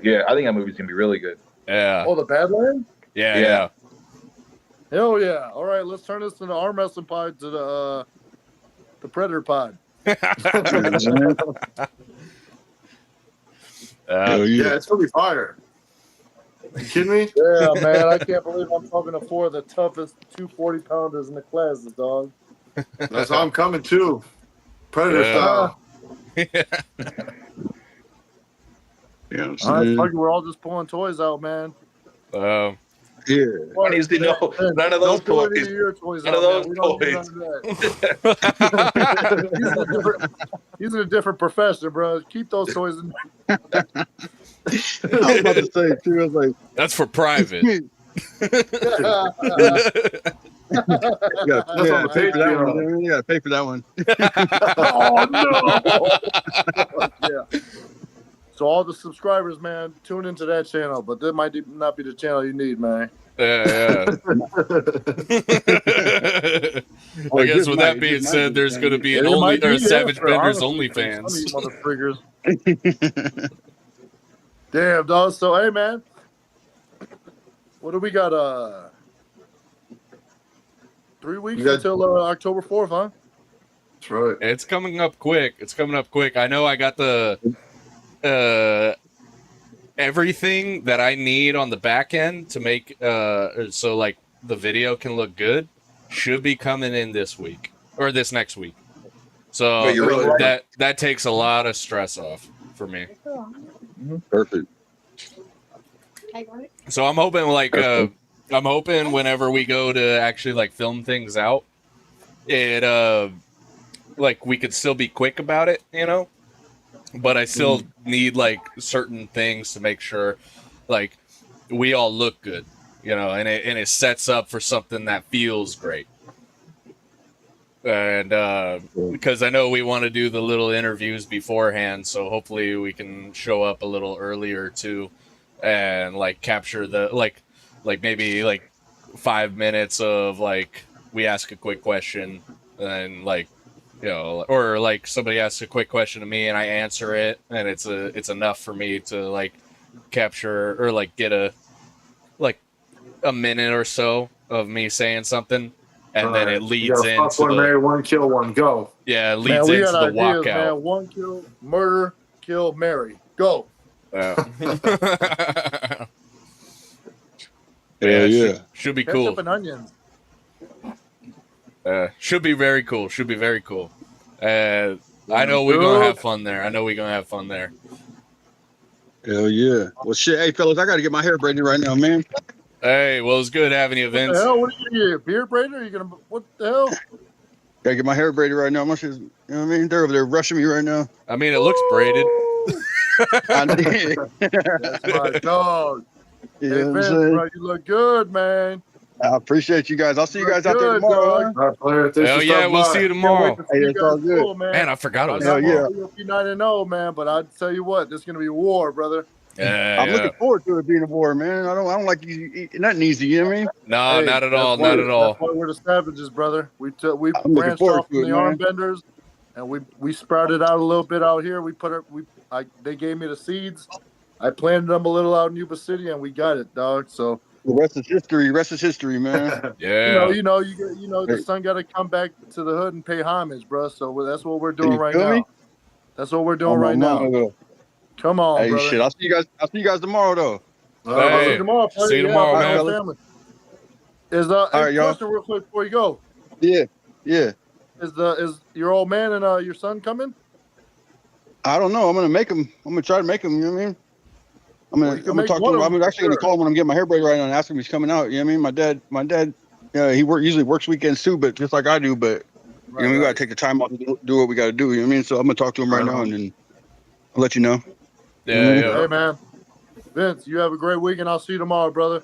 Yeah, I think that movie's gonna be really good. Yeah. Oh, the Badlands? Yeah. Hell yeah! All right, let's turn this from the arm wrestling pod to the Predator pod. Yeah, it's gonna be fire. You kidding me? Yeah, man, I can't believe I'm talking to 4 of the toughest 240-pounders in the classes, dog. That's how I'm coming too. Predator style. Yeah, all right, fuck it, we're all just pulling toys out, man. yeah. I need to know none of those toys. None of those toys. He's in a different profession, bro. Keep those toys in. I was about to say too. I was like, that's for private. You gotta pay for that one. Oh no! Yeah. So all the subscribers, man, tune into that channel, but that might not be the channel you need, man. Yeah. I guess with that being said, there's going to be a Savage Benders OnlyFans. Damn, dog. So hey, man, what do we got? 3 weeks until October 4th, huh? That's right. It's coming up quick. I know I got the everything that I need on the back end to make so like the video can look good should be coming in this week or this next week. So that takes a lot of stress off for me. Perfect. So I'm hoping whenever we go to actually like film things out, it like we could still be quick about it, you know? But I still need like certain things to make sure like we all look good, you know, and it sets up for something that feels great. And because I know we want to do the little interviews beforehand, so hopefully we can show up a little earlier too and like capture the like maybe like 5 minutes of like we ask a quick question and like, you know, or like somebody asks a quick question to me and I answer it, and it's enough for me to like capture or like get a minute or so of me saying something, and then it leads into one, marry one, kill one, go. Yeah, it leads into the walkout. Man. 1 kill, murder, kill, marry, go. Yeah. Should be cool. Ketchup and onions. Should be very cool. I know we're gonna have fun there. Hell yeah. Well, shit. Hey, fellas, I got to get my hair braided right now, man. Hey, well, it's good having you, Vince. What the hell? What are you gonna get? Beard braider? Are you gonna? What the hell? Got to get my hair braided right now. You know what I mean? They're over there rushing me right now. I mean, it looks braided. I did. That's my dog. Hey, Vince, bro, you look good, man. I appreciate you guys. I'll see you guys out there tomorrow. Hell yeah, we'll see you tomorrow. Hey, it's all good. Cool, man, I forgot it was. Hell yeah. You'll be 9-0, man. But I tell you what, this is gonna be war, brother. I'm looking forward to it being a war, man. I don't like nothing easy. You know what I mean? No, not at all. Not at all. That's why we're the savages, brother. We branched off from the arm benders, and we sprouted out a little bit out here. They gave me the seeds, I planted them a little out in Yuba City, and we got it, dog. So the rest is history. Rest is history, man. Yeah. The son got to come back to the hood and pay homage, bro. So that's what we're doing right feel me? now. That's what we're doing right now. Come on, hey, brother. shit. I'll see you guys tomorrow, though. I'll see you tomorrow. See you tomorrow, man. Family. Is right, y'all. question real quick before you go? Yeah. Is your old man and your son coming? I don't know. I'm gonna make them. I'm gonna try to make them. You know what I mean? I'm gonna talk to him. I'm actually gonna call him when I'm getting my hair braided right now and ask him if he's coming out. You know what I mean? My dad, he usually works weekends too, but just like I do. But we gotta take the time off to do what we gotta do. You know what I mean? So I'm gonna talk to him right now and then I'll let you know. Yeah. Hey man, Vince, you have a great week and I'll see you tomorrow, brother.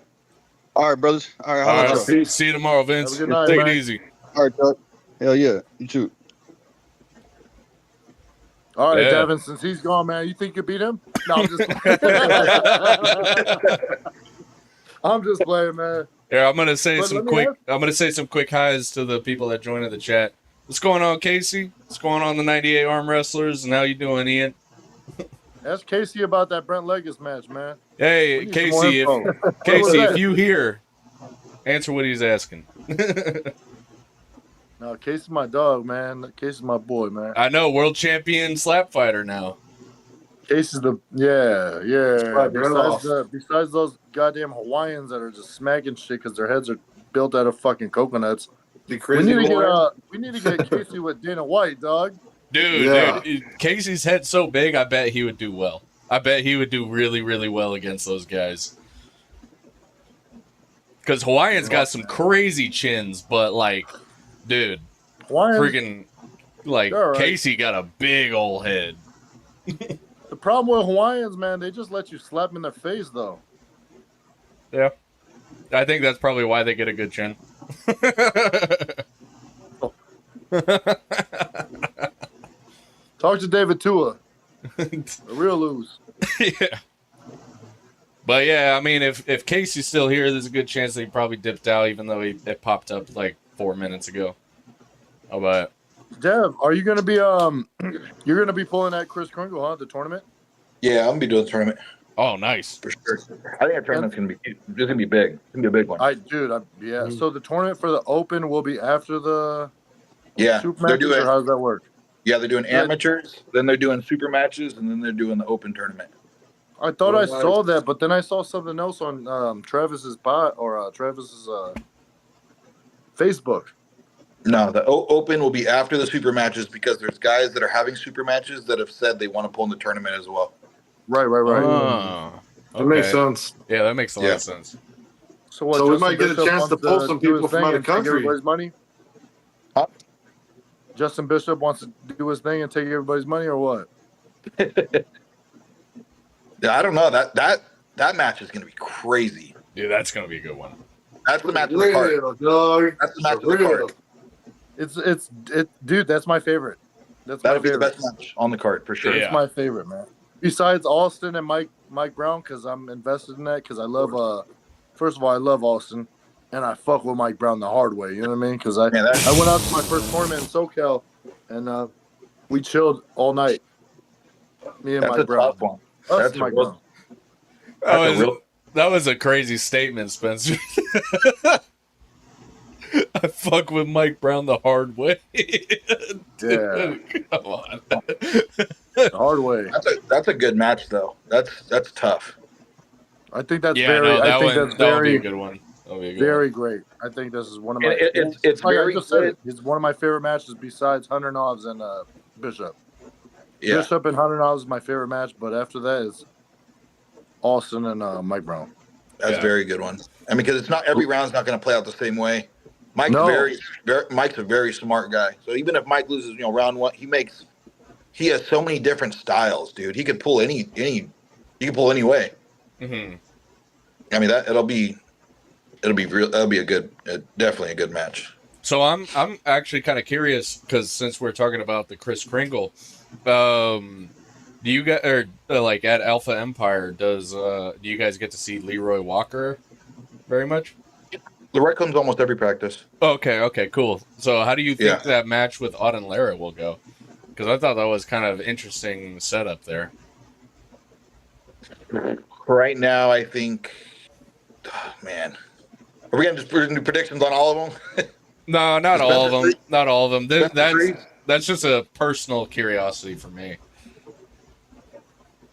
All right, brothers. All right. All right. See you tomorrow, Vince. Have a good night, Take man. it easy. All right, Doug. Hell yeah. You too. All right, Yeah. Devin, since he's gone, man, you think you beat him? No, I'm just I'm just playing, man. Yeah, I'm gonna say some quick highs to the people that joined in the chat. What's going on, Casey? What's going on, the 98 arm wrestlers? And how you doing, Ian? Ask Casey about that Brent Legis match, man. Hey, Casey, if you hear, answer what he's asking. No, Casey's my dog, man. Casey's my boy, man. I know, world champion slap fighter now. Casey's besides those goddamn Hawaiians that are just smacking shit because their heads are built out of fucking coconuts. We need to get Casey with Dana White, dog. Dude, Casey's head's so big, I bet he would do well. I bet he would do really, really well against those guys. Because Hawaiian's got some crazy chins, but like, dude, freaking, like, right. Casey got a big old head. The problem with Hawaiians, man, they just let you slap them in their face, though. Yeah. I think that's probably why they get a good chin. Talk to David Tua. A real lose. Yeah. But yeah, I mean, if Casey's still here, there's a good chance that he probably dipped out, even though it popped up like 4 minutes ago. How about it? Dev, are you gonna be you're gonna be pulling that Chris Kringle, huh? The tournament? Yeah, I'm gonna be doing the tournament. Oh, nice. For sure. I think our tournament's gonna be big. It's gonna be a big one. So the tournament for the Open will be after the super they're matches, or how does that work? Yeah, they're doing amateurs, then they're doing super matches, and then they're doing the Open tournament. I thought I saw that, but then I saw something else on Travis's bot or Travis's Facebook. No, the Open will be after the super matches because there's guys that are having super matches that have said they want to pull in the tournament as well. Right. Oh, that makes sense. Yeah, that makes a lot of sense. So we might get a chance to pull some people from out of the country. Everybody's money? Huh? Justin Bishop wants to do his thing and take everybody's money, or what? Yeah, I don't know. That match is going to be crazy. Dude, that's going to be a good one. That's the match of the card. Dog. That's the match of the card. It's dude, that's my favorite. That'll be the best match on the card for sure. It's my favorite, man. Besides Austin and Mike Brown, because I'm invested in that. Because I love, first of all, I love Austin, and I fuck with Mike Brown the hard way. You know what I mean? Because I went out to my first tournament in SoCal, and we chilled all night. Me and Mike Brown. That's Mike Brown. That was a crazy statement, Spencer. I fuck with Mike Brown the hard way. Dude, yeah, come on. The hard way. That's a good match, though. That's tough. I think that's that'll be a good one. Very great. I think this is one of my. It's very good. It's one of my favorite matches besides Hunter Knobs and Bishop. Yeah. Bishop and Hunter Knobs is my favorite match, but after that is Austin and Mike Brown. That's a very good one. I mean, because it's not every round's not going to play out the same way. Mike's a very smart guy. So even if Mike loses, round one, he has so many different styles, dude. He could pull any way. Mm-hmm. I mean that'll be definitely a good match. So I'm actually kind of curious because since we're talking about the Chris Kringle, do you guys like at Alpha Empire? Do you guys get to see Leroy Walker very much? Leroy comes almost every practice. Okay, cool. So how do you think that match with Auden Lara will go? Because I thought that was kind of interesting setup there. Right now, I think, man, are we gonna just do predictions on all of them? No, not all of them. Three? Not all of them. Three? That's just a personal curiosity for me.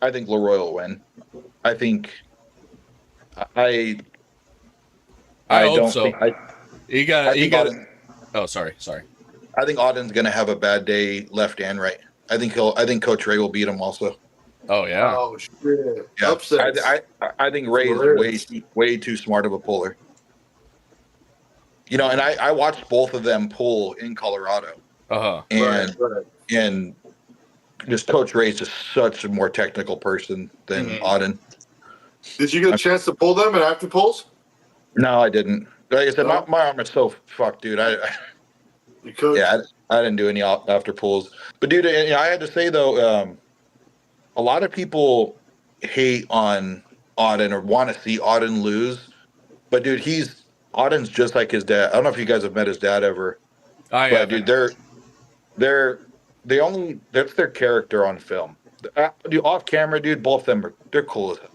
I think Leroy will win. I think I hope don't so. think You got. Auden, Oh, sorry. I think Auden's gonna have a bad day, left and right. I think Coach Ray will beat him also. Oh yeah. Oh shit! Yeah. Upsets. I think Ray is way too smart of a puller. You know, and I watched both of them pull in Colorado. And and just Coach Ray is just such a more technical person than Auden. Did you get a chance to pull them at after pulls? No, I didn't. Like I said, my arm is so fucked, dude. You could. Yeah, I didn't do any after pulls. But dude, you know, I had to say though, a lot of people hate on Auden or want to see Auden lose. But dude, Auden's just like his dad. I don't know if you guys have met his dad ever. But dude, that's their character on film. Dude, off camera, dude, both of them they're cool as hell.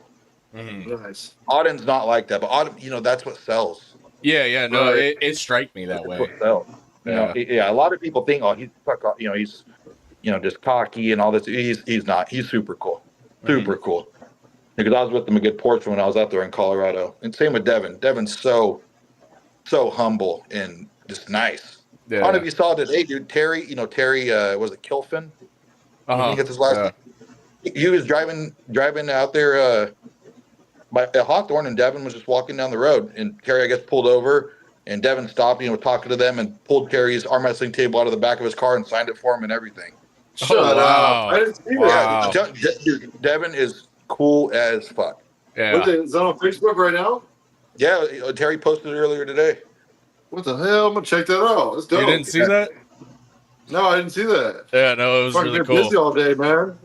Nice. Auden's not like that, but Auden, you know, that's what sells. Yeah, no, it strikes me that way. You know, a lot of people think, he's just cocky and all this. He's not. He's super cool, cool. Because I was with him a good portion when I was out there in Colorado, and same with Devin. Devin's so humble and just nice. Yeah. I don't know if you saw today, dude. Terry, was it Kilfin? I think it's his last name. He was driving out there by Hawthorne, and Devin was just walking down the road, and Terry, I guess, pulled over, and Devin stopped, talking to them, and pulled Terry's arm wrestling table out of the back of his car and signed it for him and everything. Shut up! I didn't see that. Yeah, dude, Devin is cool as fuck. Yeah. Is that on Facebook right now? Yeah, Terry posted it earlier today. What the hell? I'm gonna check that out. Let's go. You didn't see that? No, I didn't see that. Yeah, no, it was really cool. Busy all day, man.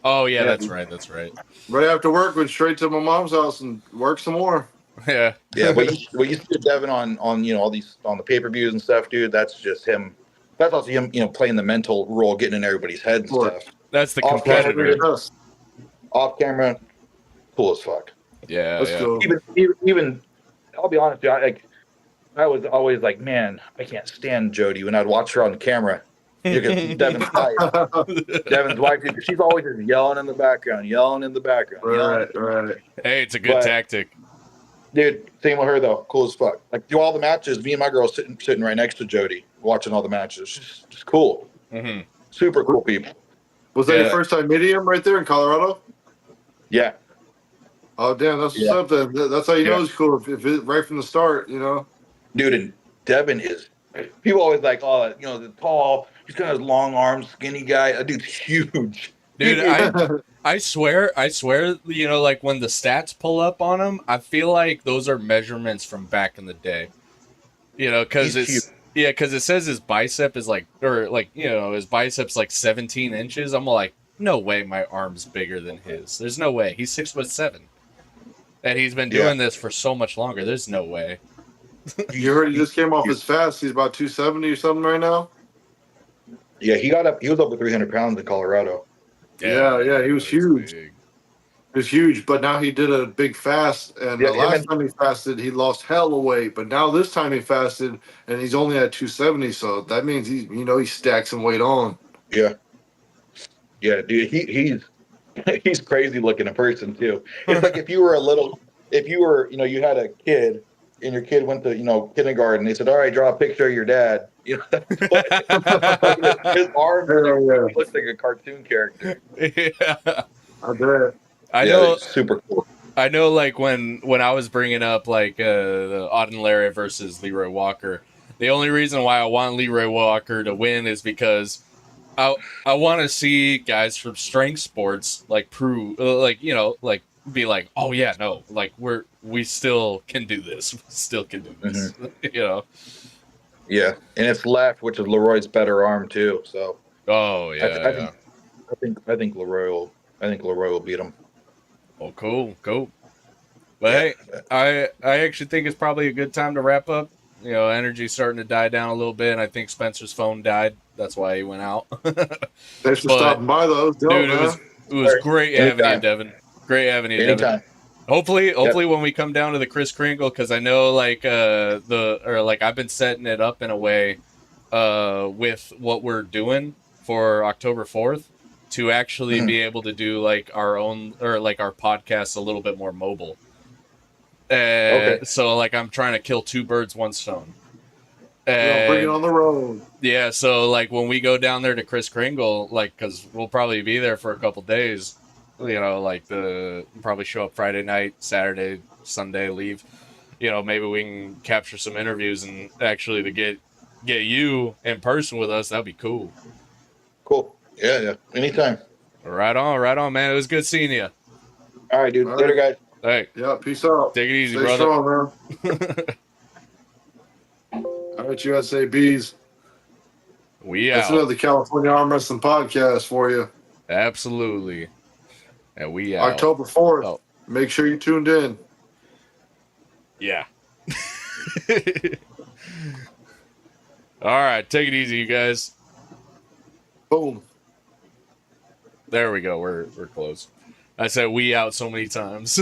Oh yeah, that's right. Right after work, went straight to my mom's house and worked some more. Yeah. But you see Devin on all these on the pay-per-views and stuff, dude. That's just him. That's also him, playing the mental role, getting in everybody's head and stuff. That's the competitor. Off camera, cool as fuck. Yeah. Let's go. Even I'll be honest, dude, I was always like, man, I can't stand Jody when I'd watch her on camera. Devin's wife, she's always just yelling in the background. Right. Hey, it's a good tactic. Dude, same with her though. Cool as fuck. Like through all the matches, me and my girl sitting right next to Jody, watching all the matches. Just cool. Mm-hmm. Super cool people. Was that your first time meeting him right there in Colorado? Yeah. Oh damn, that's what's up then. That's how you know it's cool. If it right from the start, Dude, and Devin is. People always like, the tall. He's got his long arms, skinny guy. That dude's huge. Dude, I swear, like when the stats pull up on him, I feel like those are measurements from back in the day. Because it says his bicep is his bicep's like 17 inches. I'm like, no way, my arm's bigger than his. There's no way. He's 6'7", and he's been doing this for so much longer. There's no way. You heard he just came off his fast. He's about 270 or something right now. Yeah, he was over 300 pounds in Colorado. Yeah, he was huge. Big. He was huge, but now he did a big fast, and the last time he fasted, he lost hella weight. But now this time he fasted, and he's only at 270, so that means he stacks some weight on. Yeah, dude, he's crazy looking in person too. It's like if you you had a kid, and your kid went to kindergarten. They said, "All right, draw a picture of your dad." His arm looks like a cartoon character. Yeah, I bet. I know, super cool. I know, like when I was bringing up the Auden Larry versus Leroy Walker, the only reason why I want Leroy Walker to win is because I want to see guys from strength sports prove be like, oh yeah, no, we still can do this. We still can do this. Mm-hmm. Yeah, and it's left, which is Leroy's better arm too. So. Oh yeah. I think Leroy will beat him. Oh, cool. But hey, I actually think it's probably a good time to wrap up. Energy's starting to die down a little bit, and I think Spencer's phone died. That's why he went out. Thanks for stopping by, though. Dude, it was great having you, Devin. Great having you, Anytime. Devin. Hopefully, when we come down to the Kris Kringle, because I know like I've been setting it up in a way with what we're doing for October 4th to actually be able to do like our own or like our podcast a little bit more mobile. Okay. So like I'm trying to kill two birds, one stone. And bring it on the road. Yeah, so like when we go down there to Kris Kringle, like because we'll probably be there for a couple days, you know, like probably show up Friday night, Saturday, Sunday, leave. You know, maybe we can capture some interviews and actually to get you in person with us. That'd be cool. Cool. Yeah. Anytime. Right on, man. It was good seeing you. All right, dude. Later, guys. Hey. Yeah, peace out. Take it easy, Stay brother. Strong, man. All right, USA Bees. We That's out. another California Arm Wrestling podcast for you. Absolutely. And we out. October 4th. Oh. Make sure you tuned in. Yeah. All right. Take it easy, you guys. Boom. There we go. We're close. I said we out so many times.